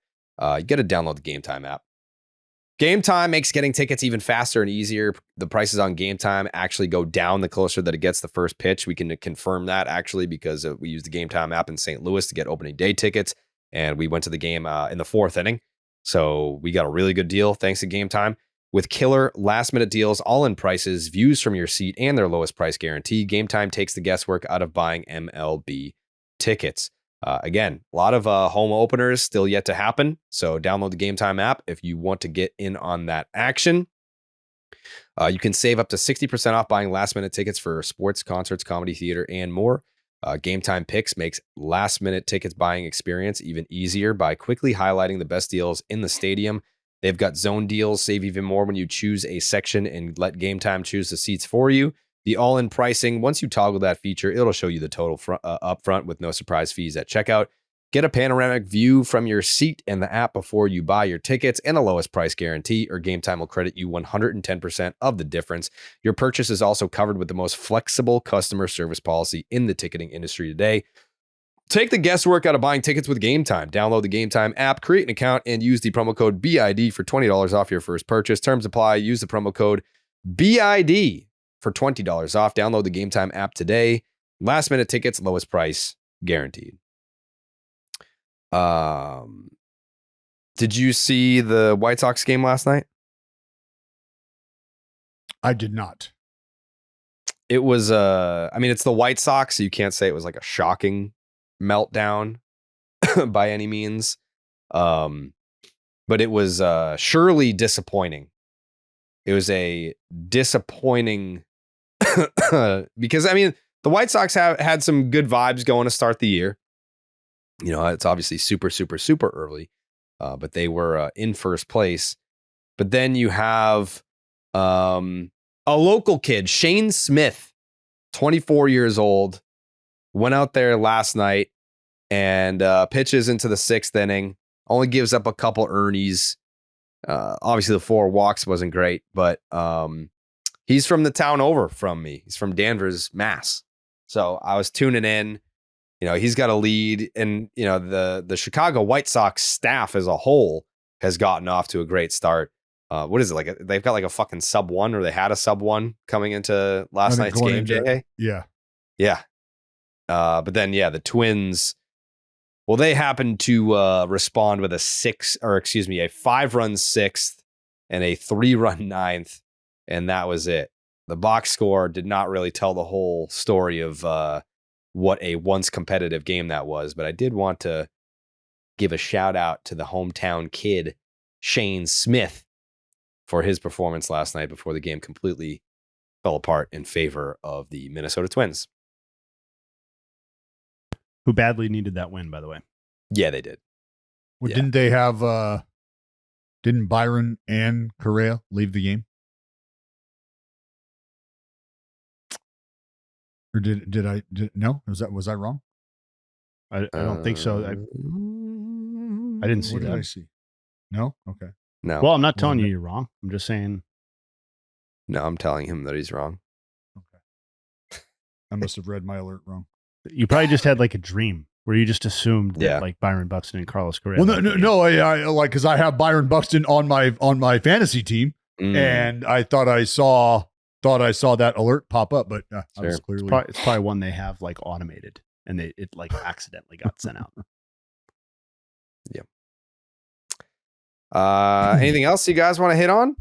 You got to download the Game Time app. Game Time makes getting tickets even faster and easier. The prices on Game Time actually go down the closer that it gets the first pitch. We can confirm that actually because we use the Game Time app in St. Louis to get opening day tickets. And we went to the game in the 4th inning. So we got a really good deal thanks to Game Time. With killer last-minute deals, all-in prices, views from your seat, and their lowest price guarantee, Game Time takes the guesswork out of buying MLB tickets. Again, a lot of home openers still yet to happen, so download the Game Time app if you want to get in on that action. You can save up to 60% off buying last-minute tickets for sports, concerts, comedy, theater, and more. Game Time Picks makes last-minute tickets buying experience even easier by quickly highlighting the best deals in the stadium. They've got zone deals, save even more when you choose a section and let Game Time choose the seats for you. The all-in pricing, once you toggle that feature, it'll show you the total up front with no surprise fees at checkout. Get a panoramic view from your seat and the app before you buy your tickets, and the lowest price guarantee, or Game Time will credit you 110% of the difference. Your purchase is also covered with the most flexible customer service policy in the ticketing industry today. Take the guesswork out of buying tickets with Game Time. Download the Game Time app, create an account, and use the promo code BID for $20 off your first purchase. Terms apply. Use the promo code BID for $20 off. Download the Game Time app today. Last minute tickets, lowest price guaranteed. Did you see the White Sox game last night?
I did not.
It was it's the White Sox, so you can't say it was like a shocking meltdown by any means. But it was surely disappointing. It was a disappointing because the White Sox have had some good vibes going to start the year. It's obviously super, super, super early, but they were in first place. But then you have a local kid, Shane Smith, 24 years old, went out there last night and pitches into the 6th inning, only gives up a couple earnies. Obviously, the 4 walks wasn't great, but he's from the town over from me. He's from Danvers, Mass. So I was tuning in. He's got a lead, and the Chicago White Sox staff as a whole has gotten off to a great start. What is it like? They've got like a fucking sub-1, or they had a sub-1 coming into last night's game. Yeah. But then the Twins. Well, they happened to respond with a 5-run 6th and a 3-run 9th, and that was it. The box score did not really tell the whole story of what a once competitive game that was, but I did want to give a shout out to the hometown kid, Shane Smith, for his performance last night before the game completely fell apart in favor of the Minnesota Twins.
Who badly needed that win, by the way.
Yeah, they did.
Well, didn't they have, didn't Byron and Correa leave the game? Or did I no? Was I wrong?
I don't think so. I didn't see
what
that.
Did I see? No? Okay.
No.
Well, I'm not telling you you're wrong. I'm just saying.
No, I'm telling him that he's wrong.
Okay. I must have read my alert wrong.
You probably just had like a dream where you just assumed that like Byron Buxton and Carlos Correa.
Well, no, I like, because I have Byron Buxton on my fantasy team, and I thought I saw that alert pop up, but I was clearly
it's probably one they have like automated, and it like accidentally got sent out.
Yeah. Anything else you guys want to hit on?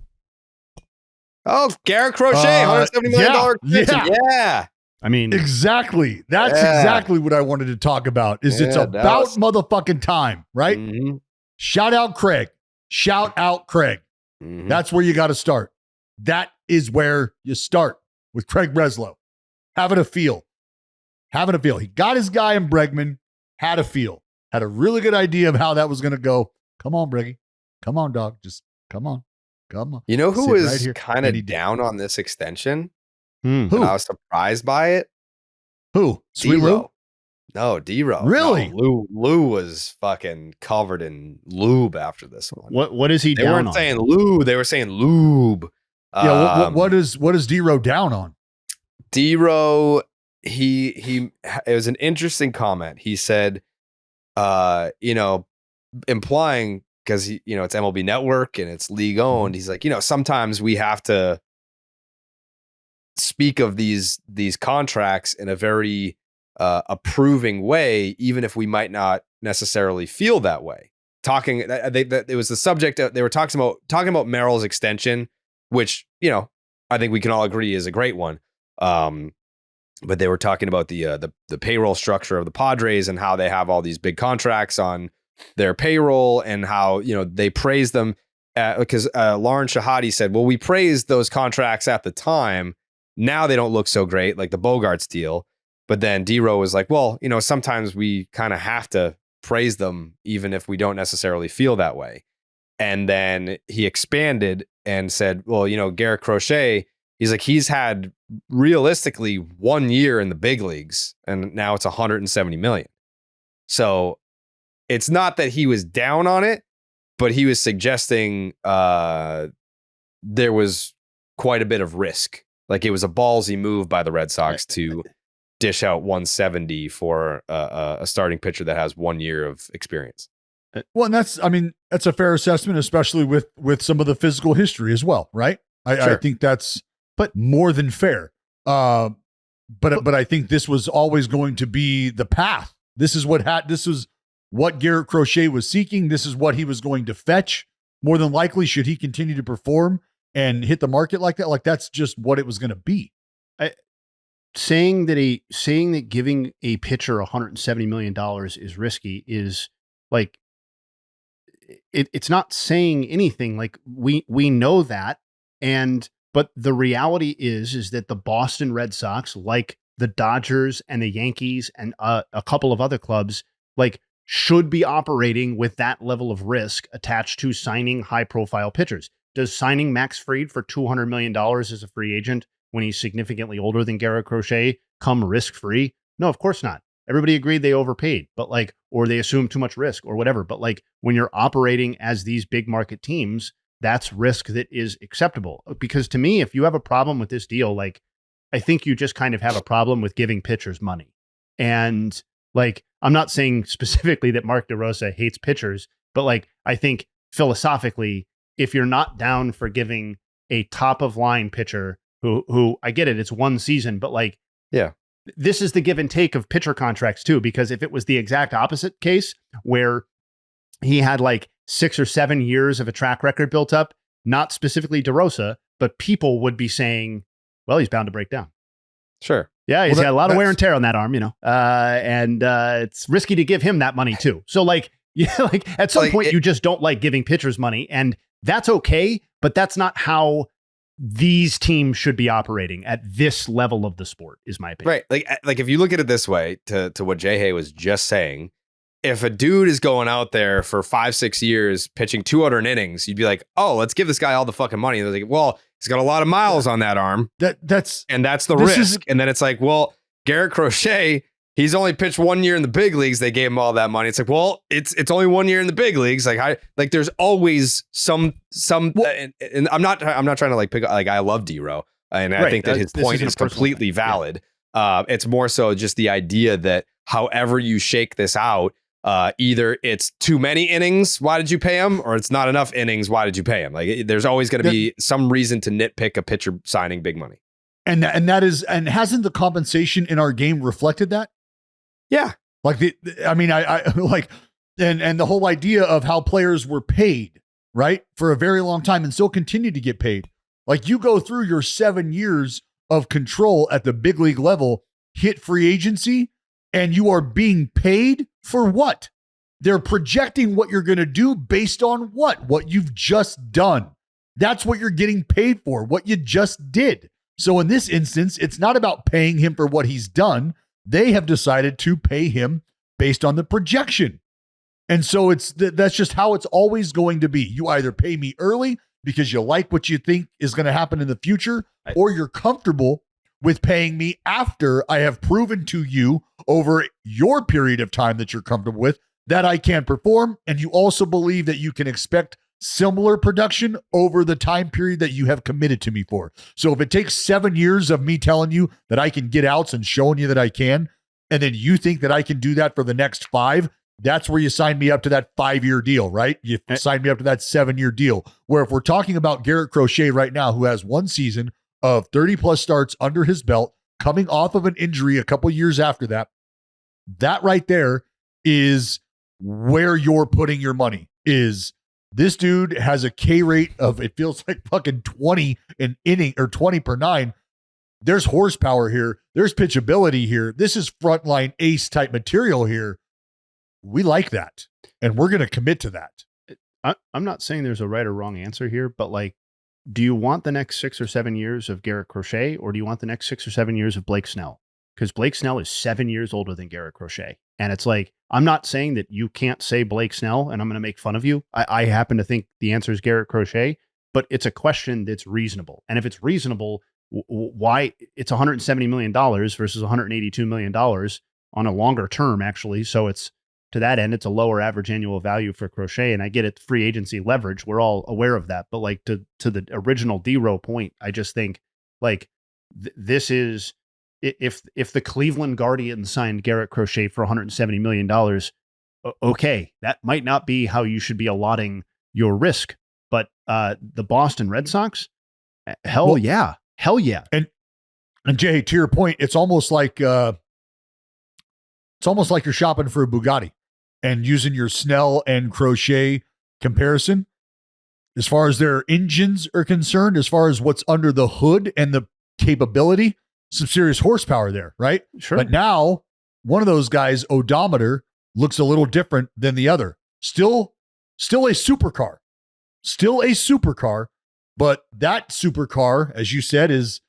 Oh, Garrett Crochet, $170 million extension. Yeah.
I mean,
exactly. That's exactly what I wanted to talk about. It's about motherfucking time, right?
Mm-hmm.
Shout out Craig.
Mm-hmm.
That's where you got to start. That is where you start with Craig Breslow. Having a feel. He got his guy in Bregman, had a feel. Had a really good idea of how that was going to go. Come on, Breggy. Come on, dog. Just come on.
You know who is
right
kind of down on this extension?
Who?
And I was surprised by it.
Who? Sweet Lou?
No, D-Ro.
Really?
No, Lou was fucking covered in lube after this one.
What is he
They
down
weren't
on?
saying lube. They were saying lube.
Yeah. What is D-Ro down on?
D-Ro, it was an interesting comment. He said, implying, because it's MLB Network and it's league owned. He's like, sometimes we have to speak of these contracts in a very approving way, even if we might not necessarily feel that way. It was the subject of, they were talking about Merrill's extension which, I think we can all agree is a great one. But they were talking about the payroll structure of the Padres and how they have all these big contracts on their payroll and how, they praise them because Lauren Shahadi said, well, we praised those contracts at the time. Now they don't look so great, like the Bogarts deal. But then D-Row was like, well, sometimes we kind of have to praise them even if we don't necessarily feel that way. And then he expanded and said, well, Garrett Crochet, he's like, he's had realistically 1 year in the big leagues and now it's 170 million. So it's not that he was down on it, but he was suggesting there was quite a bit of risk. Like it was a ballsy move by the Red Sox to dish out 170 for a starting pitcher that has 1 year of experience.
Well, and that's a fair assessment, especially with some of the physical history as well, right? I think that's more than fair. But I think this was always going to be the path. This is what Garrett Crochet was seeking. This is what he was going to fetch. More than likely, should he continue to perform and hit the market like that, like that's just what it was going to be.
Saying that giving a pitcher $170 million is risky is like, it's not saying anything. Like we know that. But the reality is that the Boston Red Sox, like the Dodgers and the Yankees and a couple of other clubs, like should be operating with that level of risk attached to signing high profile pitchers. Does signing Max Fried for $200 million as a free agent when he's significantly older than Garrett Crochet come risk free? No, of course not. Everybody agreed they overpaid, but or they assumed too much risk or whatever. But when you're operating as these big market teams, that's risk that is acceptable. Because to me, if you have a problem with this deal, I think you just kind of have a problem with giving pitchers money. And I'm not saying specifically that Mark DeRosa hates pitchers, but I think philosophically, if you're not down for giving a top of line pitcher who I get it, it's one season, but this is the give and take of pitcher contracts too, because if it was the exact opposite case where he had 6 or 7 years of a track record built up, not specifically DeRosa, but people would be saying, well, he's bound to break down.
Sure.
Yeah, he's got a lot of wear and tear on that arm, and it's risky to give him that money too. So at some point you just don't like giving pitchers money, and that's okay, but that's not how these teams should be operating at this level of the sport, is my opinion.
Right. Like if you look at it this way, to what Jay Hay was just saying, if a dude is going out there for 5-6 years pitching 200 innings, you'd be like, oh, let's give this guy all the fucking money. And they're like, well, he's got a lot of miles on that arm.
That's
the risk. And then it's like, well, Garrett Crochet, he's only pitched 1 year in the big leagues. They gave him all that money. It's like, well, it's only 1 year in the big leagues. There's always some, and I'm not trying to pick, I love D-Row. And I think that his point is completely valid. Yeah. It's more so just the idea that however you shake this out, either it's too many innings, why did you pay him? Or it's not enough innings, why did you pay him? There's always going to be some reason to nitpick a pitcher signing big money.
And hasn't the compensation in our game reflected that?
Yeah.
And the whole idea of how players were paid, right? For a very long time and still continue to get paid. You go through your 7 years of control at the big league level, hit free agency, and you are being paid for what? They're projecting what you're going to do based on what? What you've just done. That's what you're getting paid for, what you just did. So in this instance, it's not about paying him for what he's done. They have decided to pay him based on the projection. And so that's just how it's always going to be. You either pay me early because you like what you think is going to happen in the future, or you're comfortable with paying me after I have proven to you over your period of time that you're comfortable with that I can perform. And you also believe that you can expect similar production over the time period that you have committed to me for. So if it takes 7 years of me telling you that I can get outs and showing you that I can, and then you think that I can do that for the next 5, that's where you sign me up to that 5-year deal, right? You sign me up to that 7-year deal. Where if we're talking about Garrett Crochet right now, who has 1 season of 30 plus starts under his belt, coming off of an injury a couple years after that, that right there is where you're putting your money, is This dude has a K rate of, it feels like fucking 20 an inning or 20 per 9. There's horsepower here. There's pitchability here. This is frontline ace type material here. We like that. And we're going to commit to that.
I'm not saying there's a right or wrong answer here, but like, do you want the next 6 or 7 years of Garrett Crochet, or do you want the next 6 or 7 years of Blake Snell? Because Blake Snell is 7 years older than Garrett Crochet. And it's like, I'm not saying that you can't say Blake Snell and I'm going to make fun of you. I happen to think the answer is Garrett Crochet, but it's a question that's reasonable. And if it's reasonable, why it's $170 million versus $182 million on a longer term, actually. So it's, to that end, it's a lower average annual value for Crochet. And I get it, free agency leverage. We're all aware of that. But like to the original D-Row point, I just think like this is, if the Cleveland Guardians signed Garrett Crochet for $170 million, okay, that might not be how you should be allotting your risk. But the Boston Red Sox, hell yeah.
And Jay, to your point, it's almost like you're shopping for a Bugatti and using your Snell and Crochet comparison. As far as their engines are concerned, as far as what's under the hood and the capability, some serious horsepower there, right?
Sure.
But now one of those guys' odometer looks a little different than the other. Still a supercar, but that supercar, as you said, is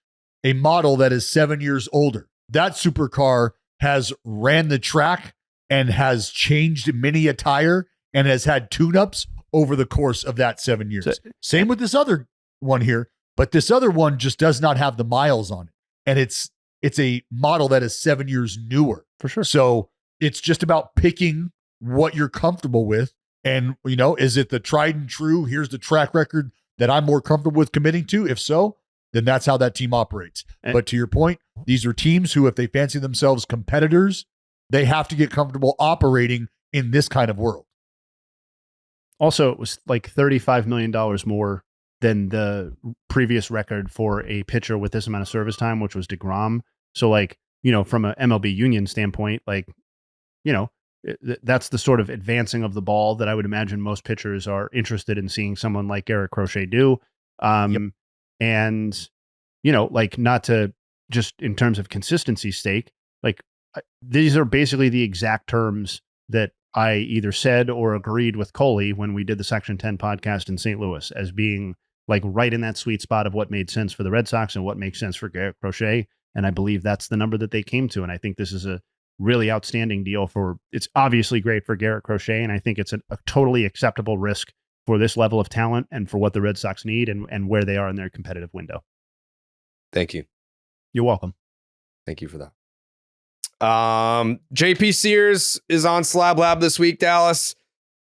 a model that is 7 years older. That supercar has ran the track and has changed many a tire and has had tune-ups over the course of that 7 years. Same with this other one here, but this other one just does not have the miles on it. And it's a model that is 7 years newer.
For sure.
So it's just about picking what you're comfortable with. And, you know, is it the tried and true, here's the track record that I'm more comfortable with committing to? If so, then that's how that team operates. But to your point, these are teams who, if they fancy themselves competitors, they have to get comfortable operating in this kind of world.
Also, it was like $35 million more than the previous record for a pitcher with this amount of service time, which was DeGrom. So like, you know, from an MLB union standpoint, like, you know, that's the sort of advancing of the ball that I would imagine most pitchers are interested in seeing someone like Garrett Crochet do. And, you know, like, not to just in terms of consistency stake, like these are basically the exact terms that I either said or agreed with Coley when we did the Section 10 podcast in St. Louis as being like right in that sweet spot of what made sense for the Red Sox and what makes sense for Garrett Crochet. And I believe that's the number that they came to. And I think this is a really outstanding deal it's obviously great for Garrett Crochet. And I think it's a totally acceptable risk for this level of talent and for what the Red Sox need and where they are in their competitive window.
Thank you.
You're welcome.
Thank you for that. JP Sears is on Slab Lab this week, Dallas.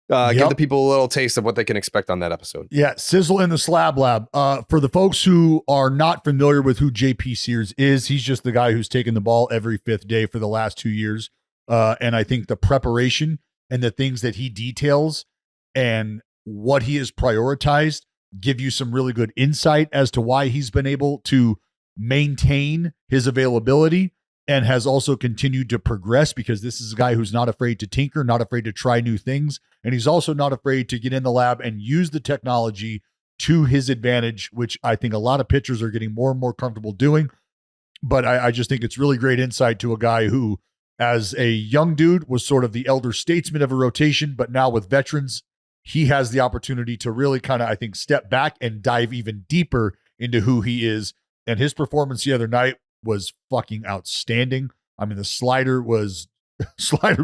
Give the people a little taste of what they can expect on that episode.
Yeah, sizzle in the Slab Lab. For the folks who are not familiar with who JP Sears is, he's just the guy who's taken the ball every fifth day for the last 2 years. And I think the preparation and the things that he details and what he has prioritized give you some really good insight as to why he's been able to maintain his availability and has also continued to progress, because this is a guy who's not afraid to tinker, not afraid to try new things. And he's also not afraid to get in the lab and use the technology to his advantage, which I think a lot of pitchers are getting more and more comfortable doing. But I just think it's really great insight to a guy who, as a young dude, was sort of the elder statesman of a rotation, but now with veterans, he has the opportunity to really kind of, I think, step back and dive even deeper into who he is. And his performance the other night was fucking outstanding. I mean, the slider was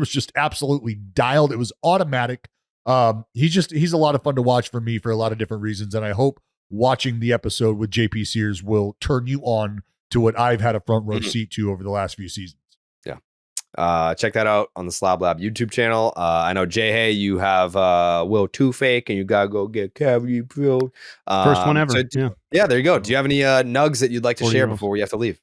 just absolutely dialed. It was automatic. He's a lot of fun to watch for me for a lot of different reasons. And I hope watching the episode with JP Sears will turn you on to what I've had a front row seat to over the last few seasons.
Yeah. Check that out on the Slab Lab YouTube channel. I know, Jay, hey, you have Will Two Fake and you gotta go get cavity filled.
First one ever.
Yeah, there you go. Do you have any nugs that you'd like to share before we have to leave?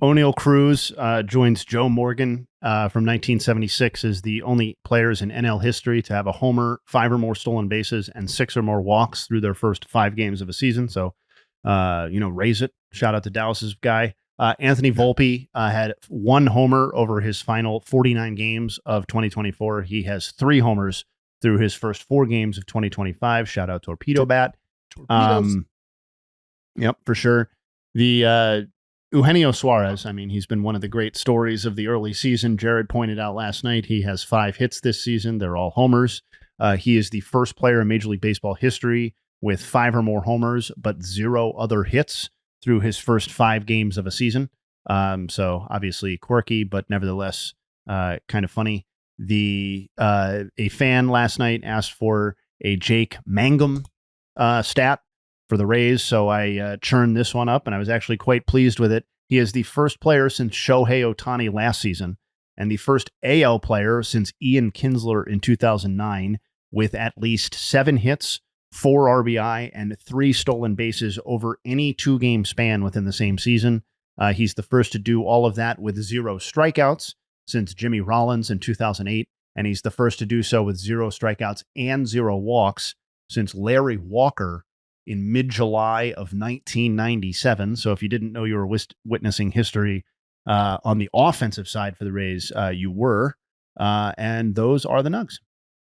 O'Neill Cruz joins Joe Morgan from 1976 as the only players in NL history to have a homer, 5 or more stolen bases, and 6 or more walks through their first 5 games of a season. So, raise it. Shout out to Dallas's guy. Anthony Volpe had 1 homer over his final 49 games of 2024. He has 3 homers through his first 4 games of 2025. Shout out Torpedo Bat.
Torpedoes.
Yep, for sure. The Eugenio Suarez, I mean, he's been one of the great stories of the early season. Jared pointed out last night he has 5 hits this season. They're all homers. He is the first player in Major League Baseball history with 5 or more homers, but 0 other hits through his first 5 games of a season. So obviously quirky, but nevertheless kind of funny. A fan last night asked for a Jake Mangum stat for the Rays, so I churned this one up, and I was actually quite pleased with it. He is the first player since Shohei Ohtani last season, and the first AL player since Ian Kinsler in 2009 with at least 7 hits, 4 RBI, and 3 stolen bases over any 2-game span within the same season. He's the first to do all of that with 0 strikeouts since Jimmy Rollins in 2008, and he's the first to do so with 0 strikeouts and 0 walks since Larry Walker in mid-July of 1997. So if you didn't know you were witnessing history on the offensive side for the Rays, you were. And those are the Nugs.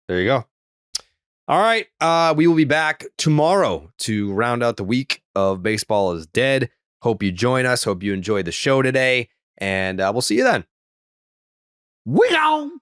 There you go. All right. We will be back tomorrow to round out the week of Baseball is Dead. Hope you join us. Hope you enjoyed the show today. And we'll see you then.
We gone.